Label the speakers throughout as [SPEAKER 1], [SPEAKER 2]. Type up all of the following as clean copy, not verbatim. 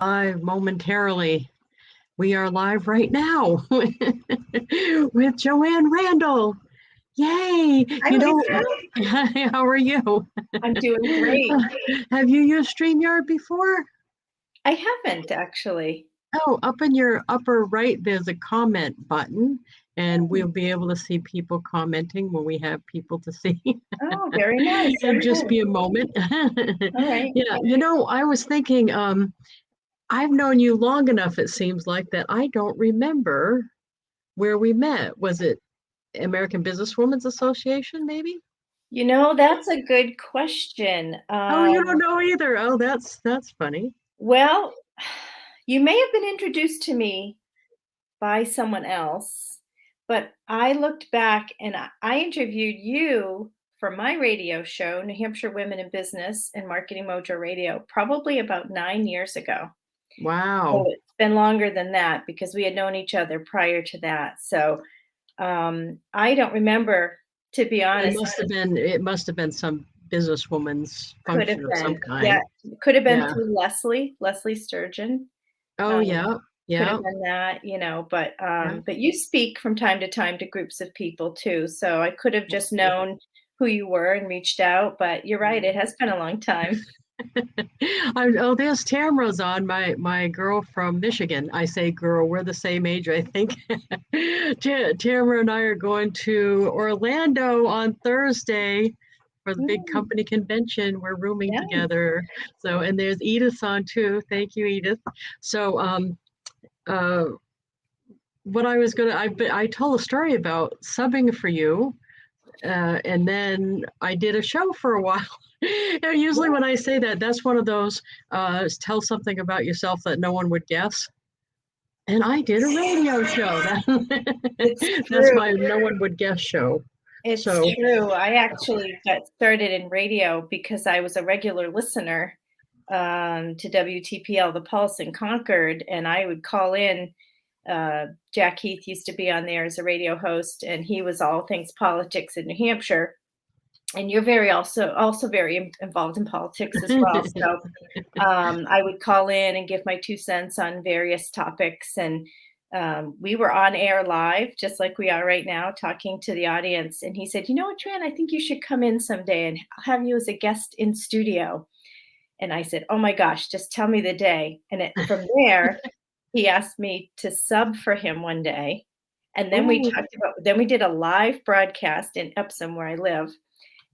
[SPEAKER 1] Live momentarily. We are live right now with Joanne Randall. Yay!
[SPEAKER 2] Hi, Lisa.
[SPEAKER 1] How are you?
[SPEAKER 2] I'm doing great.
[SPEAKER 1] Have you used StreamYard before?
[SPEAKER 2] I haven't actually.
[SPEAKER 1] Oh, up in your upper right, there's a comment button, and we'll be able to see people commenting when we have people to see.
[SPEAKER 2] Oh, very nice.
[SPEAKER 1] It'll just
[SPEAKER 2] Okay.
[SPEAKER 1] be a moment.
[SPEAKER 2] All right.
[SPEAKER 1] Yeah, I was thinking, I've known you long enough, it seems like, that I don't remember where we met. Was it American Businesswomen's Association, maybe?
[SPEAKER 2] That's a good question.
[SPEAKER 1] Oh, you don't know either. Oh, that's funny.
[SPEAKER 2] Well, you may have been introduced to me by someone else, but I looked back and I interviewed you for my radio show, New Hampshire Women in Business and Marketing Mojo Radio, probably about 9 years ago. So
[SPEAKER 1] Wow.
[SPEAKER 2] it's been longer than that because we had known each other prior to that. So I don't remember, to be honest.
[SPEAKER 1] It must have been some businesswoman's
[SPEAKER 2] Could have
[SPEAKER 1] function of some
[SPEAKER 2] been, yeah,
[SPEAKER 1] kind.
[SPEAKER 2] could have been
[SPEAKER 1] Yeah.
[SPEAKER 2] through Leslie Sturgeon.
[SPEAKER 1] Oh,
[SPEAKER 2] Um,
[SPEAKER 1] yeah.
[SPEAKER 2] could have
[SPEAKER 1] Yeah.
[SPEAKER 2] been that, but
[SPEAKER 1] Yeah.
[SPEAKER 2] but you speak from time to time to groups of people too. So I could have just known who you were and reached out. But you're right, it has been a long time.
[SPEAKER 1] Oh, there's Tamara's on, my girl from Michigan. I say girl, we're the same age, I think. Tamara and I are going to Orlando on Thursday for the big
[SPEAKER 2] Mm,
[SPEAKER 1] company convention. We're rooming
[SPEAKER 2] yeah.
[SPEAKER 1] together. So, and there's Edith on too. Thank you, Edith. So, uh, what I was gonna, I told a story about subbing for you, and then I did a show for a while. And usually when I say that, that's one of those tell something about yourself that no one would guess. And I did a radio show.
[SPEAKER 2] It's
[SPEAKER 1] That's
[SPEAKER 2] true.
[SPEAKER 1] my no one would guess show.
[SPEAKER 2] It's
[SPEAKER 1] So,
[SPEAKER 2] true. I actually got started in radio because I was a regular listener to WTPL, The Pulse in Concord, and I would call in. Jack Heath used to be on there as a radio host, and he was all things politics in New Hampshire. And you're very also very involved in politics as well. So I would call in and give my 2 cents on various topics, and we were on air live, just like we are right now, talking to the audience. And he said, "You know what, Joanne? I think you should come in someday, and I'll have you as a guest in studio." And I said, "Oh my gosh, just tell me the day." And from there, he asked me to sub for him one day, and then
[SPEAKER 1] oh,
[SPEAKER 2] we did a live broadcast in Epsom where I live,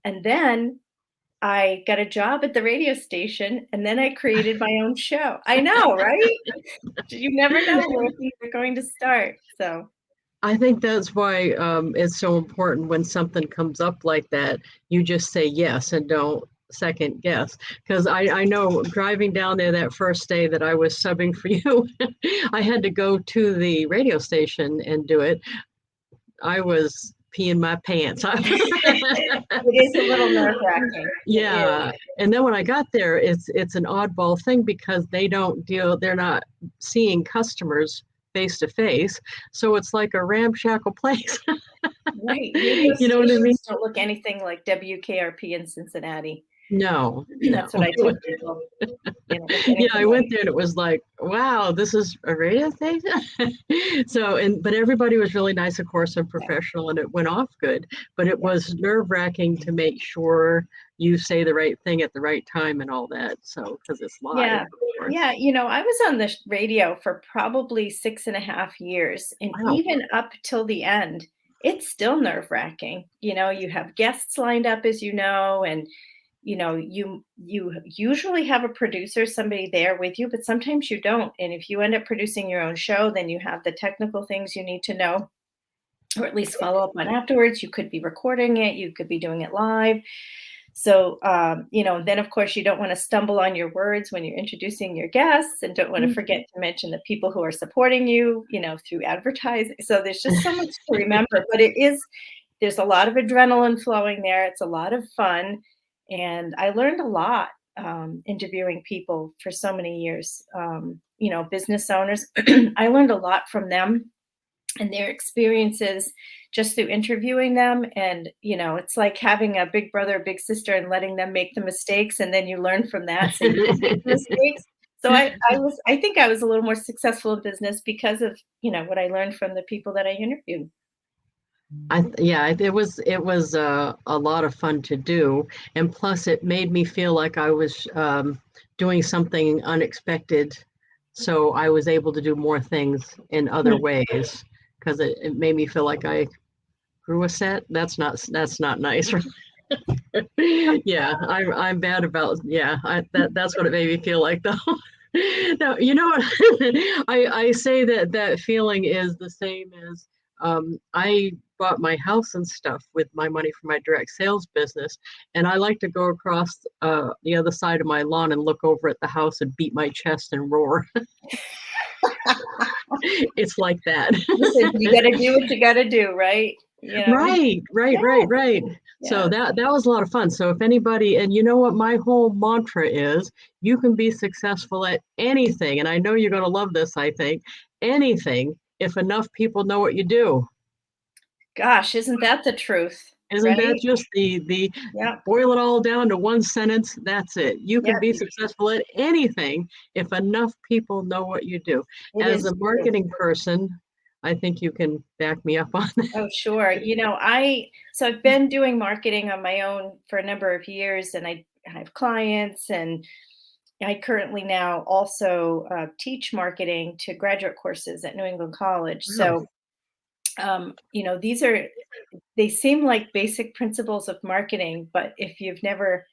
[SPEAKER 2] and then I got a job at the radio station, and then I created my own show. I know, right? You never know where things are going to start. So,
[SPEAKER 1] I think that's why it's so important when something comes up like that, you just say yes and don't second guess. Because I know driving down there that first day that I was subbing for you, I had to go to the radio station and do it. I was peeing my pants.
[SPEAKER 2] it is a little nerve-wracking. It is.
[SPEAKER 1] Yeah. And then when I got there, it's an oddball thing because they're not seeing customers face to face. So it's like a ramshackle place.
[SPEAKER 2] Right. Radio
[SPEAKER 1] You know what I mean?
[SPEAKER 2] stations don't look anything like WKRP in Cincinnati.
[SPEAKER 1] No, no.
[SPEAKER 2] That's what I tell people. They don't look
[SPEAKER 1] Yeah,
[SPEAKER 2] anything
[SPEAKER 1] I
[SPEAKER 2] like.
[SPEAKER 1] went there and it was like, wow, this is a radio station. But everybody was really nice, of course, and
[SPEAKER 2] Yeah.
[SPEAKER 1] professional, and it went off good. But it
[SPEAKER 2] Yeah.
[SPEAKER 1] was nerve-wracking to make sure you say the right thing at the right time and all that. So, because it's live,
[SPEAKER 2] Yeah.
[SPEAKER 1] of course.
[SPEAKER 2] Yeah. I was on the radio for probably 6.5 years. And
[SPEAKER 1] Wow.
[SPEAKER 2] even up till the end, it's still nerve wracking. You have guests lined up, as you know, and you usually have a producer, somebody there with you, but sometimes you don't. And if you end up producing your own show, then you have the technical things you need to know, or at least follow up on afterwards. You could be recording it, you could be doing it live. So, then of course you don't want to stumble on your words when you're introducing your guests, and don't want to forget to mention the people who are supporting you, through advertising. So there's just so much to remember, but there's a lot of adrenaline flowing there. It's a lot of fun. And I learned a lot interviewing people for so many years, business owners. I learned a lot from them and their experiences just through interviewing them. And it's like having a big brother, big sister, and letting them make the mistakes, and then you learn from that so you don't make the mistakes. So I think I was a little more successful in business because of, what I learned from the people that I interviewed.
[SPEAKER 1] Yeah, it was a lot of fun to do, and plus it made me feel like I was doing something unexpected, so I was able to do more things in other
[SPEAKER 2] Hmm.
[SPEAKER 1] ways because it made me feel like I grew a set. That's not nice. Yeah, I'm bad about yeah. That's what it made me feel like though. No, you know what? I say that feeling is the same as I bought my house and stuff with my money from my direct sales business, and I like to go across the other side of my lawn and look over at the house and beat my chest and roar. It's like that.
[SPEAKER 2] Listen, you got to do what you got to do, right?
[SPEAKER 1] Right, right,
[SPEAKER 2] Yeah,
[SPEAKER 1] right, right. So
[SPEAKER 2] yeah.
[SPEAKER 1] that was a lot of fun. So if anybody, and you know what my whole mantra is, you can be successful at anything, and I know you're going to love this, I think, anything if enough people know what you do.
[SPEAKER 2] Gosh, isn't that the truth,
[SPEAKER 1] Isn't that
[SPEAKER 2] right?
[SPEAKER 1] just the
[SPEAKER 2] Yeah,
[SPEAKER 1] boil it all down to one sentence? That's it. You
[SPEAKER 2] yeah,
[SPEAKER 1] can be successful at anything if enough people know what you do.
[SPEAKER 2] it
[SPEAKER 1] As
[SPEAKER 2] is
[SPEAKER 1] a
[SPEAKER 2] true.
[SPEAKER 1] marketing person, I think you can back me up on that.
[SPEAKER 2] Oh, sure. So I've been doing marketing on my own for a number of years, and I have clients, and I currently now also teach marketing to graduate courses at New England College.
[SPEAKER 1] Wow.
[SPEAKER 2] So, they seem like basic principles of marketing, but if you've never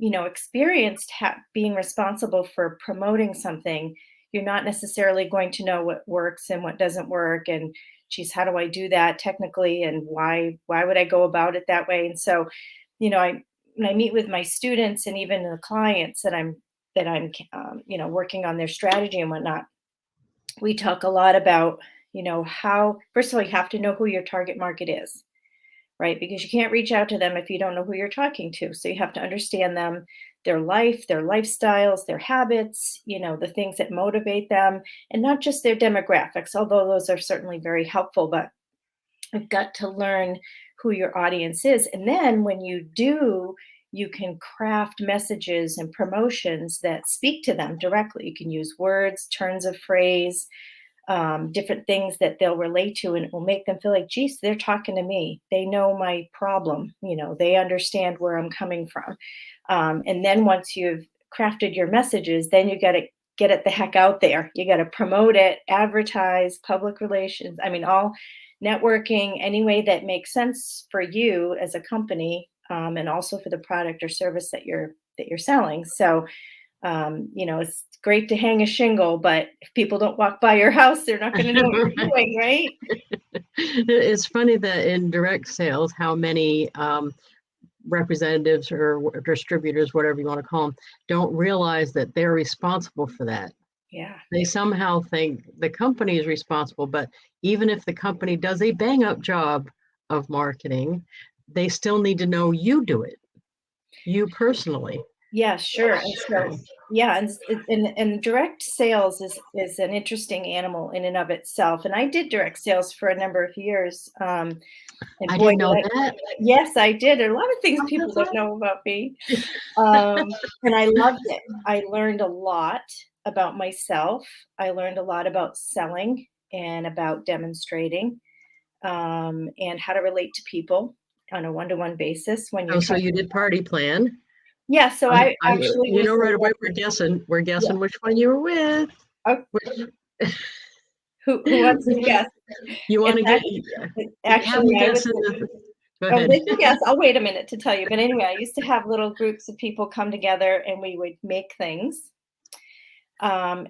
[SPEAKER 2] experienced being responsible for promoting something, you're not necessarily going to know what works and what doesn't work. And geez, how do I do that technically? And why would I go about it that way? And so, I when I meet with my students and even the clients that I'm working on their strategy and whatnot, we talk a lot about how first of all you have to know who your target market is, right? Because you can't reach out to them if you don't know who you're talking to. So you have to understand them, their life, their lifestyles, their habits, the things that motivate them, and not just their demographics, although those are certainly very helpful. But you've got to learn who your audience is. And then when you do, you can craft messages and promotions that speak to them directly. You can use words, turns of phrase, different things that they'll relate to, and it will make them feel like, geez, they're talking to me. They know my problem. They understand where I'm coming from. And then once you've crafted your messages, then you got to get it the heck out there. You got to promote it, advertise, public relations. I mean, all networking, any way that makes sense for you as a company, and also for the product or service that you're selling. So it's great to hang a shingle, but if people don't walk by your house, they're not going to know what you're
[SPEAKER 1] Right.
[SPEAKER 2] doing, right?
[SPEAKER 1] It's funny that in direct sales, how many representatives or distributors, whatever you want to call them, don't realize that they're responsible for that.
[SPEAKER 2] Yeah.
[SPEAKER 1] They somehow think the company is responsible, but even if the company does a bang up job of marketing, they still need to know you do it, you personally.
[SPEAKER 2] Yeah, sure. And so, yeah, and direct sales is an interesting animal in and of itself. And I did direct sales for a number of years. And
[SPEAKER 1] I
[SPEAKER 2] boy,
[SPEAKER 1] didn't
[SPEAKER 2] did
[SPEAKER 1] know
[SPEAKER 2] I,
[SPEAKER 1] that.
[SPEAKER 2] yes, I did. A lot of things
[SPEAKER 1] Oh,
[SPEAKER 2] people
[SPEAKER 1] that's
[SPEAKER 2] don't
[SPEAKER 1] awesome.
[SPEAKER 2] know about me. And I loved it. I learned a lot about myself. I learned a lot about selling and about demonstrating, and how to relate to people on a one-to-one basis when you're
[SPEAKER 1] Oh, so
[SPEAKER 2] trying.
[SPEAKER 1] you did party plan.
[SPEAKER 2] Yeah, so I actually
[SPEAKER 1] You
[SPEAKER 2] was
[SPEAKER 1] know,
[SPEAKER 2] the
[SPEAKER 1] right away
[SPEAKER 2] one.
[SPEAKER 1] we're
[SPEAKER 2] Yeah.
[SPEAKER 1] guessing which one you were with.
[SPEAKER 2] Oh,
[SPEAKER 1] Which
[SPEAKER 2] who wants to guess?
[SPEAKER 1] you want
[SPEAKER 2] It's
[SPEAKER 1] to get, have
[SPEAKER 2] actually
[SPEAKER 1] me
[SPEAKER 2] I was.
[SPEAKER 1] guess in the, go
[SPEAKER 2] Oh,
[SPEAKER 1] ahead.
[SPEAKER 2] they can guess. I'll wait a minute to tell you. But anyway, I used to have little groups of people come together and we would make things. And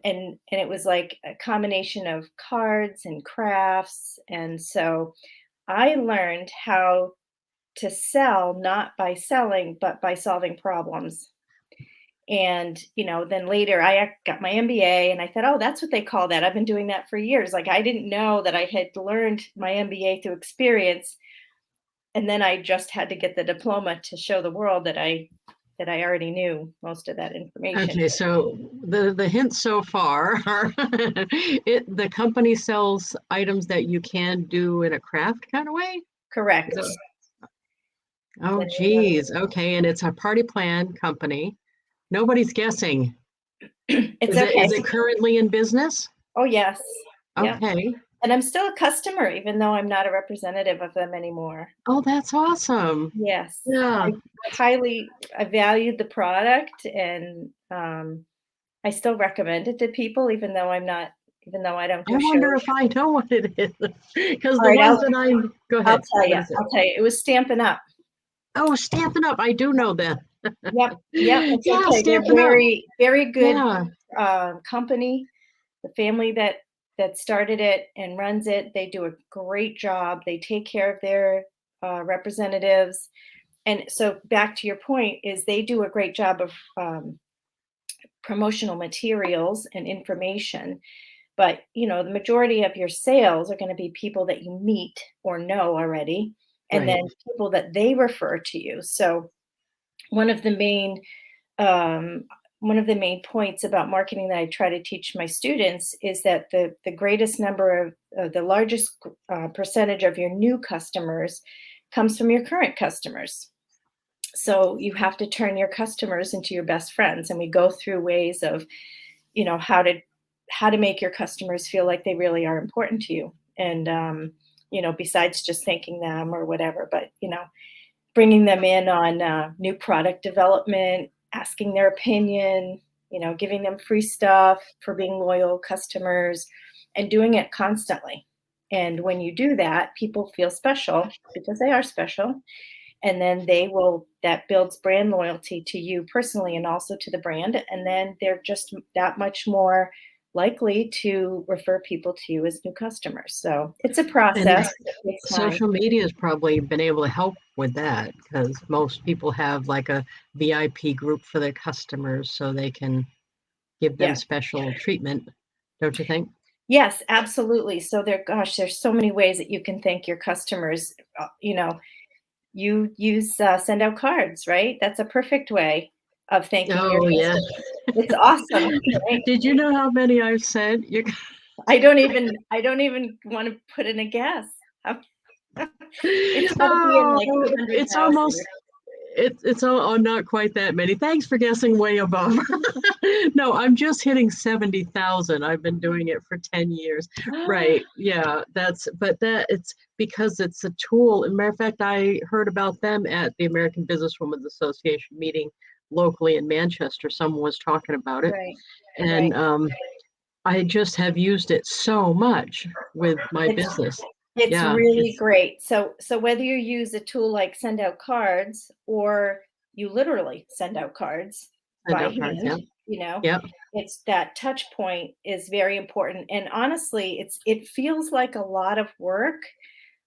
[SPEAKER 2] it was like a combination of cards and crafts. And so I learned how to sell not by selling, but by solving problems. And then later got my MBA, and I thought, oh, that's what they call that. I've been doing that for years. Like I didn't know that I had learned my MBA through experience, and then I just had to get the diploma to show the world that I already knew most of that information.
[SPEAKER 1] Okay, so the hints so far are the company sells items that you can do in a craft kind of way. Is
[SPEAKER 2] Correct.
[SPEAKER 1] that- oh, geez. Okay, and it's a party plan company. Nobody's guessing.
[SPEAKER 2] It's okay.
[SPEAKER 1] Is it currently in business?
[SPEAKER 2] Oh, yes. Yep.
[SPEAKER 1] Okay.
[SPEAKER 2] And I'm still a customer, even though I'm not a representative of them anymore.
[SPEAKER 1] Oh, that's awesome.
[SPEAKER 2] Yes.
[SPEAKER 1] Yeah.
[SPEAKER 2] I valued the product, and I still recommend it to people, even though I don't
[SPEAKER 1] I
[SPEAKER 2] do
[SPEAKER 1] wonder
[SPEAKER 2] shows.
[SPEAKER 1] if I know what it is. Because
[SPEAKER 2] All
[SPEAKER 1] the
[SPEAKER 2] right,
[SPEAKER 1] ones that I go
[SPEAKER 2] I'll
[SPEAKER 1] ahead.
[SPEAKER 2] tell
[SPEAKER 1] What
[SPEAKER 2] you.
[SPEAKER 1] is it?
[SPEAKER 2] I'll tell you. It was Stampin' Up.
[SPEAKER 1] Oh, Stampin' Up! I do know that.
[SPEAKER 2] Yep. Yep. It's
[SPEAKER 1] Yeah,
[SPEAKER 2] okay. They're
[SPEAKER 1] Stampin' Up!
[SPEAKER 2] very good
[SPEAKER 1] Yeah,
[SPEAKER 2] company. The family that started it and runs it, they do a great job. They take care of their representatives. And so back to your point is they do a great job of promotional materials and information. But the majority of your sales are going to be people that you meet or know already, and then
[SPEAKER 1] right.
[SPEAKER 2] people that they refer to you. So one of the main um, one of the main points about marketing that I try to teach my students is that the greatest number of the largest percentage of your new customers comes from your current customers. So you have to turn your customers into your best friends, and we go through ways of how to make your customers feel like they really are important to you, and besides just thanking them or whatever, but bringing them in on new product development, asking their opinion, giving them free stuff for being loyal customers, and doing it constantly. And when you do that, people feel special because they are special. And then that builds brand loyalty to you personally and also to the brand. And then they're just that much more likely to refer people to you as new customers. So it's a
[SPEAKER 1] And
[SPEAKER 2] process. It takes time.
[SPEAKER 1] social media has probably been able to help with that because most people have like a VIP group for their customers so they can give them
[SPEAKER 2] Yeah.
[SPEAKER 1] special treatment, don't you think?
[SPEAKER 2] Yes, absolutely. So there's so many ways that you can thank your customers. You use send out cards, right? That's a perfect way of thanking your
[SPEAKER 1] Oh, yeah.
[SPEAKER 2] customers. It's awesome, right?
[SPEAKER 1] Did you know how many I've sent? You
[SPEAKER 2] I don't even want to put in a guess. It's got to be in
[SPEAKER 1] Oh,
[SPEAKER 2] like the hundred
[SPEAKER 1] it's
[SPEAKER 2] thousand.
[SPEAKER 1] almost it's oh, not quite that many. Thanks for guessing way above. No, I'm just hitting 70,000. I've been doing it for 10 years. Right. Yeah, that it's because it's a tool. As a matter of fact, I heard about them at the American Businesswomen's Association meeting locally in Manchester. Someone was talking about it.
[SPEAKER 2] Right, right.
[SPEAKER 1] And I just have used it so much with my
[SPEAKER 2] It's
[SPEAKER 1] business.
[SPEAKER 2] It's
[SPEAKER 1] Yeah,
[SPEAKER 2] really
[SPEAKER 1] it's
[SPEAKER 2] great. So whether you use a tool like send out cards or you literally send out cards
[SPEAKER 1] send
[SPEAKER 2] by
[SPEAKER 1] out cards.
[SPEAKER 2] hand,
[SPEAKER 1] Yeah.
[SPEAKER 2] you know,
[SPEAKER 1] Yeah.
[SPEAKER 2] it's that touch point is very important. And honestly, it feels like a lot of work.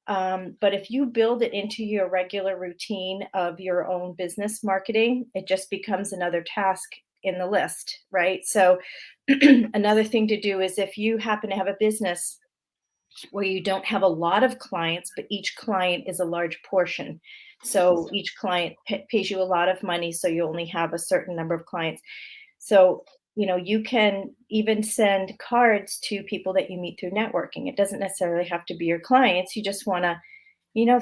[SPEAKER 2] But if you build it into your regular routine of your own business marketing, it just becomes another task in the list, right? So another thing to do is if you happen to have a business where you don't have a lot of clients, but each client is a large portion. So each client pays you a lot of money, so you only have a certain number of clients. So, you can even send cards to people that you meet through networking. It doesn't necessarily have to be your clients. You just want to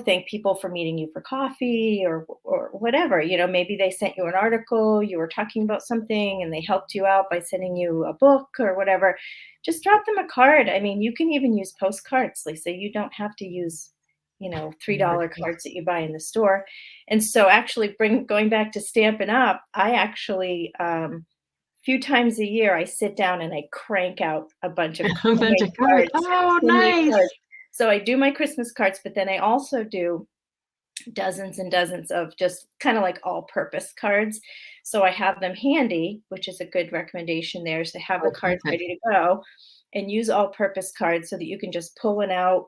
[SPEAKER 2] thank people for meeting you for coffee or whatever. Maybe they sent you an article, you were talking about something, and they helped you out by sending you a book or whatever. Just drop them a card. I mean, you can even use postcards, Lisa. You don't have to use, $3 cards that you buy in the store. And so, actually, going back to Stampin' Up, I actually few times a year I sit down and I crank out a bunch of
[SPEAKER 1] A bunch
[SPEAKER 2] homemade
[SPEAKER 1] of cards.
[SPEAKER 2] cards,
[SPEAKER 1] Oh,
[SPEAKER 2] homemade
[SPEAKER 1] nice.
[SPEAKER 2] cards. So I do my Christmas cards, but then I also do dozens and dozens of just kind of like all-purpose cards. So I have them handy, which is a good recommendation there, is to have the
[SPEAKER 1] Oh,
[SPEAKER 2] cards
[SPEAKER 1] perfect.
[SPEAKER 2] ready to go and use all-purpose cards so that you can just pull one out,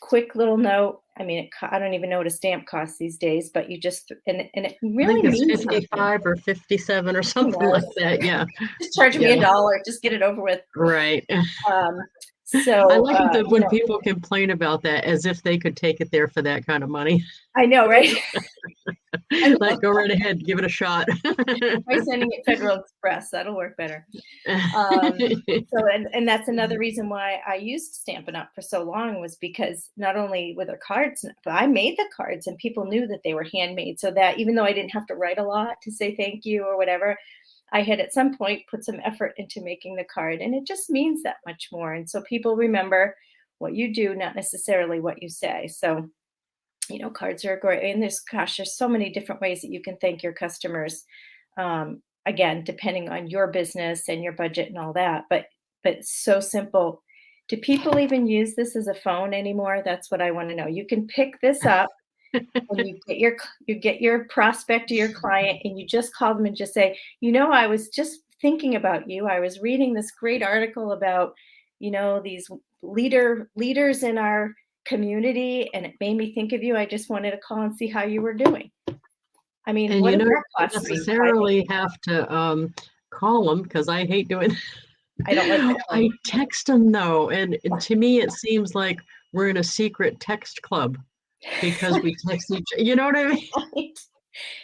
[SPEAKER 2] quick little note. I mean, I don't even know what a stamp costs these days, but you just and it
[SPEAKER 1] I think
[SPEAKER 2] really
[SPEAKER 1] it's
[SPEAKER 2] means something.
[SPEAKER 1] 55 or 57 or
[SPEAKER 2] Who
[SPEAKER 1] something like
[SPEAKER 2] knows?
[SPEAKER 1] that. Yeah.
[SPEAKER 2] Just charge me
[SPEAKER 1] Yeah.
[SPEAKER 2] $1, just get it over with.
[SPEAKER 1] Right.
[SPEAKER 2] Um,
[SPEAKER 1] I
[SPEAKER 2] so
[SPEAKER 1] like it that when people complain about that as if they could take it there for that kind of money.
[SPEAKER 2] I know, right? I
[SPEAKER 1] Like,
[SPEAKER 2] love
[SPEAKER 1] go
[SPEAKER 2] that.
[SPEAKER 1] right ahead, give it a shot.
[SPEAKER 2] Try sending it Federal Express. That'll work better. So that's another reason why I used Stampin' Up for so long, was because not only were the cards, but I made the cards and people knew that they were handmade, so that even though I didn't have to write a lot to say thank you or whatever, I had at some point put some effort into making the card, and it just means that much more. And so people remember what you do, not necessarily what you say. So, cards are great. And there's so many different ways that you can thank your customers. Again, depending on your business and your budget and all that. But it's so simple. Do people even use this as a phone anymore? That's what I want to know. You can pick this up and you get your prospect or your client, and you just call them and just say, I was just thinking about you. I was reading this great article about, these leaders in our community, and it made me think of you. I just wanted to call and see how you were doing. I mean,
[SPEAKER 1] And
[SPEAKER 2] what
[SPEAKER 1] you
[SPEAKER 2] does
[SPEAKER 1] know, you
[SPEAKER 2] that
[SPEAKER 1] don't
[SPEAKER 2] cost me?
[SPEAKER 1] necessarily have to call them, because I hate doing.
[SPEAKER 2] I don't like that
[SPEAKER 1] I
[SPEAKER 2] one.
[SPEAKER 1] text them though, and to me it seems like we're in a secret text club because we text each. You know what I mean?
[SPEAKER 2] Right.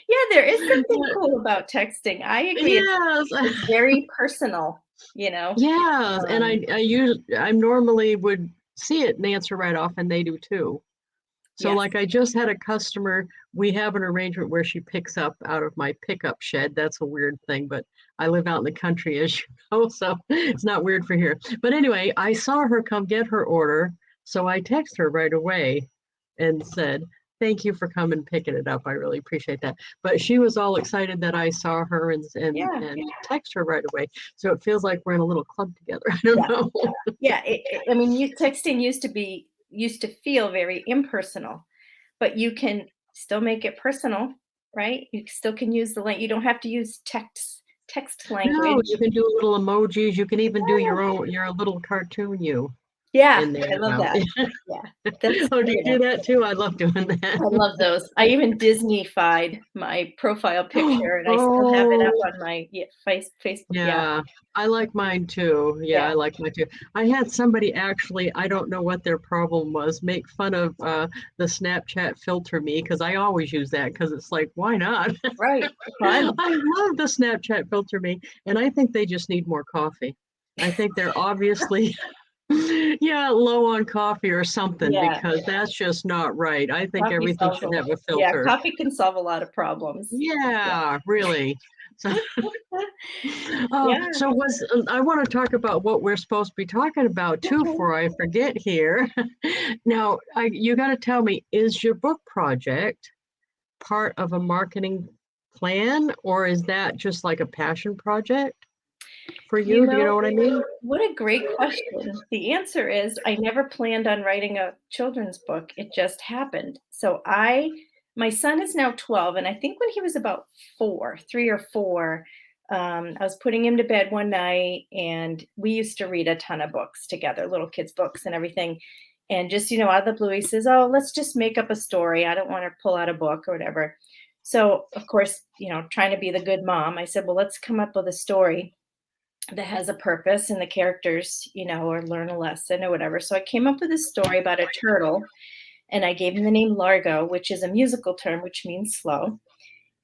[SPEAKER 2] Yeah, there is something cool about texting. I agree.
[SPEAKER 1] Yes.
[SPEAKER 2] It's very personal, you know.
[SPEAKER 1] Yes, and
[SPEAKER 2] Um,
[SPEAKER 1] I normally would see it and answer right off, and they do too. So
[SPEAKER 2] yes,
[SPEAKER 1] like I just had a customer, we have an arrangement where she picks up out of my pickup shed. That's a weird thing, but I live out in the country, as you know, so it's not weird for here. But anyway, I saw her come get her order, so I text her right away and said, "Thank you for coming picking it up. I really appreciate that." But she was all excited that I saw her
[SPEAKER 2] yeah,
[SPEAKER 1] and text her right away. So it feels like we're in a little club together. I don't
[SPEAKER 2] yeah,
[SPEAKER 1] know.
[SPEAKER 2] yeah. I mean, texting used to feel very impersonal, but you can still make it personal, right? You still can use the link. You don't have to use text
[SPEAKER 1] No,
[SPEAKER 2] language.
[SPEAKER 1] you can do little emojis. You can even do your little cartoon you
[SPEAKER 2] Yeah,
[SPEAKER 1] in
[SPEAKER 2] I
[SPEAKER 1] there
[SPEAKER 2] love
[SPEAKER 1] now.
[SPEAKER 2] that. Yeah, that's
[SPEAKER 1] Oh, do you do that too? I love doing that.
[SPEAKER 2] I love those. I even Disney-fied my profile picture, and I still have it up
[SPEAKER 1] Oh,
[SPEAKER 2] on my Facebook. Yeah,
[SPEAKER 1] yeah. I like mine too. Yeah,
[SPEAKER 2] yeah,
[SPEAKER 1] I like mine too. I had somebody actually, I don't know what their problem was, make fun of the Snapchat filter me, because I always use that, because it's like, why not?
[SPEAKER 2] right. Fun.
[SPEAKER 1] I love the Snapchat filter me, and I think they just need more coffee. I think they're obviously, yeah, low on coffee or something,
[SPEAKER 2] Yeah,
[SPEAKER 1] because that's just not right. I think
[SPEAKER 2] coffee
[SPEAKER 1] everything
[SPEAKER 2] solves a
[SPEAKER 1] should
[SPEAKER 2] lot.
[SPEAKER 1] have a
[SPEAKER 2] Yeah,
[SPEAKER 1] filter.
[SPEAKER 2] coffee can solve a lot of problems. Yeah.
[SPEAKER 1] Yeah, really. So,
[SPEAKER 2] Yeah.
[SPEAKER 1] so I want to talk about what we're supposed to be talking about too,
[SPEAKER 2] Okay.
[SPEAKER 1] before I forget here. Now, you got to tell me, is your book project part of a marketing plan, or is that just like a passion project for
[SPEAKER 2] You
[SPEAKER 1] you? Do you know
[SPEAKER 2] know,
[SPEAKER 1] what I mean?
[SPEAKER 2] what a great question. The answer is I never planned on writing a children's book. It just happened. My son is now 12, and I think when he was about 3 or 4, I was putting him to bed one night, and we used to read a ton of books together, little kids' books and everything. And just, out of the blue, he says, "Oh, let's just make up a story. I don't want to pull out a book or whatever." So, of course, trying to be the good mom, I said, "Well, let's come up with a story that has a purpose and the characters, or learn a lesson or whatever." So I came up with a story about a turtle, and I gave him the name Largo, which is a musical term, which means slow.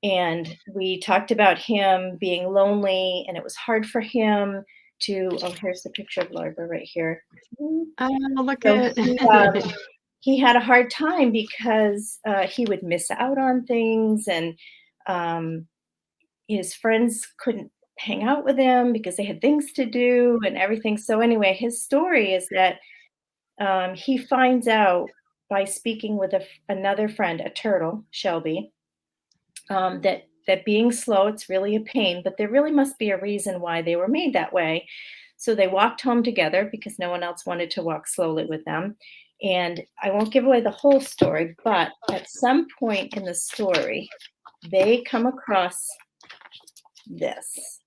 [SPEAKER 2] And we talked about him being lonely, and it was hard for him oh, here's the picture of Largo right here.
[SPEAKER 1] Oh, look
[SPEAKER 2] So
[SPEAKER 1] at
[SPEAKER 2] he had a hard time because he would miss out on things, and um, his friends couldn't hang out with him because they had things to do and everything. So anyway, his story is that he finds out by speaking with another friend, a turtle, Shelby, that being slow, it's really a pain, but there really must be a reason why they were made that way. So they walked home together because no one else wanted to walk slowly with them. And I won't give away the whole story, but at some point in the story, they come across this.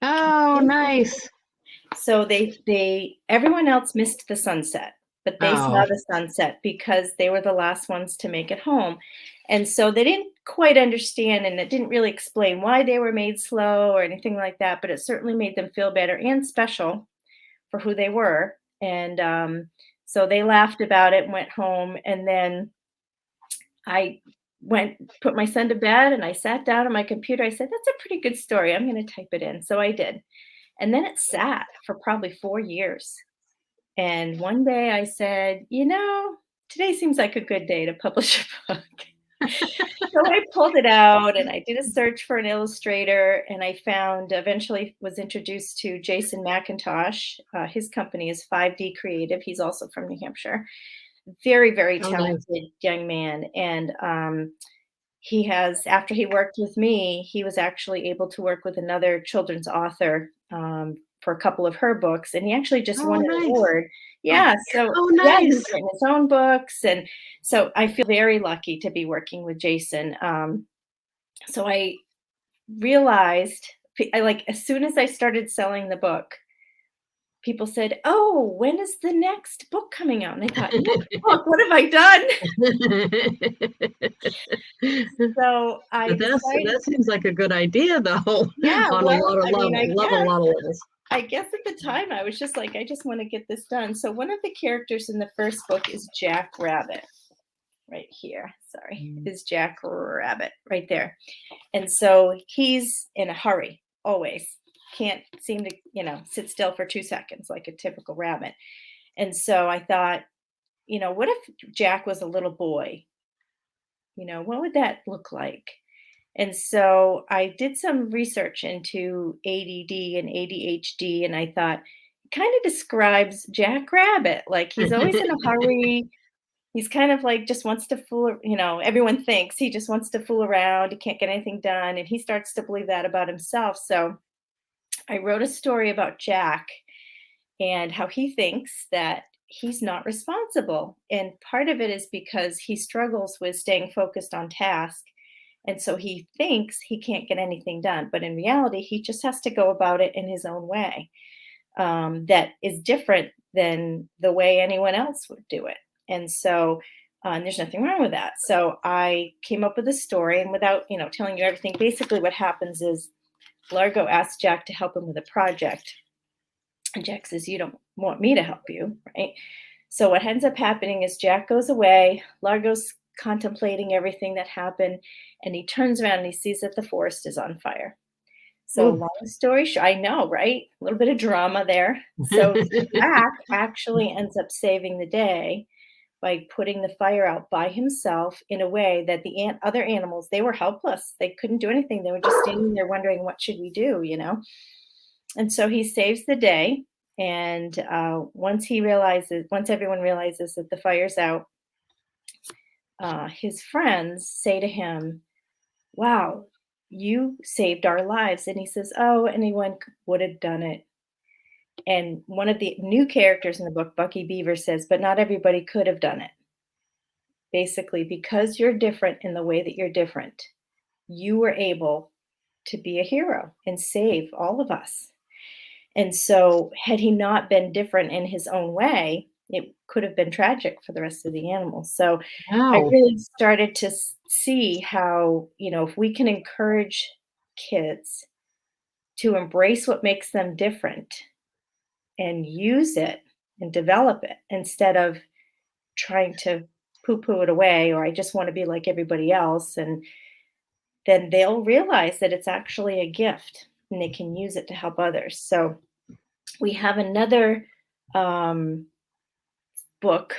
[SPEAKER 1] Oh, nice.
[SPEAKER 2] So everyone else missed the sunset, but they
[SPEAKER 1] Oh,
[SPEAKER 2] saw the sunset because they were the last ones to make it home. And so they didn't quite understand, and it didn't really explain why they were made slow or anything like that, but it certainly made them feel better and special for who they were. And so they laughed about it and went home. And then I put my son to bed, and I sat down on my computer. I said, "That's a pretty good story. I'm going to type it in." So I did. And then it sat for probably 4 years. And one day I said, today seems like a good day to publish a book." So I pulled it out and I did a search for an illustrator, and I found eventually was introduced to Jason McIntosh. His company is 5D Creative. He's also from New Hampshire. Very, very
[SPEAKER 1] Oh, nice.
[SPEAKER 2] talented young man. And he has, after he worked with me, he was actually able to work with another children's author for a couple of her books, and he actually just
[SPEAKER 1] Oh,
[SPEAKER 2] won an
[SPEAKER 1] nice.
[SPEAKER 2] award. Yeah, so
[SPEAKER 1] Oh,
[SPEAKER 2] yeah, he's
[SPEAKER 1] nice.
[SPEAKER 2] written his own books, and so I feel very lucky to be working with Jason. So I realized, I like as soon as I started selling the book, people said, "Oh, when is the next book coming out?" And I thought, "Next book? What have I done?" So I
[SPEAKER 1] But
[SPEAKER 2] decided,
[SPEAKER 1] that seems like a good idea though,
[SPEAKER 2] yeah,
[SPEAKER 1] on a
[SPEAKER 2] well,
[SPEAKER 1] lot of
[SPEAKER 2] I mean,
[SPEAKER 1] a lot of levels.
[SPEAKER 2] I guess at the time I was just like, I just want to get this done. So one of the characters in the first book is Jack Rabbit, right here. Sorry,
[SPEAKER 1] Mm.
[SPEAKER 2] is Jack Rabbit right there. And so he's in a hurry, always. Can't seem to, sit still for 2 seconds like a typical rabbit. And so I thought, what if Jack was a little boy? What would that look like? And so I did some research into ADD and ADHD, and I thought, it kind of describes Jack Rabbit. Like he's always in a hurry. He's kind of like just wants to fool, everyone thinks he just wants to fool around. He can't get anything done. And he starts to believe that about himself. So I wrote a story about Jack and how he thinks that he's not responsible. And part of it is because he struggles with staying focused on task. And so he thinks he can't get anything done. But in reality, he just has to go about it in his own way, that is different than the way anyone else would do it. And so, and there's nothing wrong with that. So I came up with a story, and without, telling you everything, basically what happens is Largo asks Jack to help him with a project. And Jack says, "You don't want me to help you, right?" So what ends up happening is Jack goes away, Largo's contemplating everything that happened, and he turns around and he sees that the forest is on fire. So
[SPEAKER 1] Ooh.
[SPEAKER 2] long story short, I know, right? A little bit of drama there. So Jack actually ends up saving the day by putting the fire out by himself in a way that the other animals, they were helpless. They couldn't do anything. They were just standing there wondering, what should we do? And so he saves the day. And once everyone realizes that the fire's out, his friends say to him, "Wow, you saved our lives." And he says, "Oh, anyone would have done it." And one of the new characters in the book, Bucky Beaver, says, "But not everybody could have done it." Basically, because you're different in the way that you're different, you were able to be a hero and save all of us. And so, had he not been different in his own way, it could have been tragic for the rest of the animals. So, I
[SPEAKER 1] Wow.
[SPEAKER 2] really started to see how, if we can encourage kids to embrace what makes them different and use it and develop it instead of trying to poo poo it away, or I just want to be like everybody else. And then they'll realize that it's actually a gift and they can use it to help others. So, we have another um, book.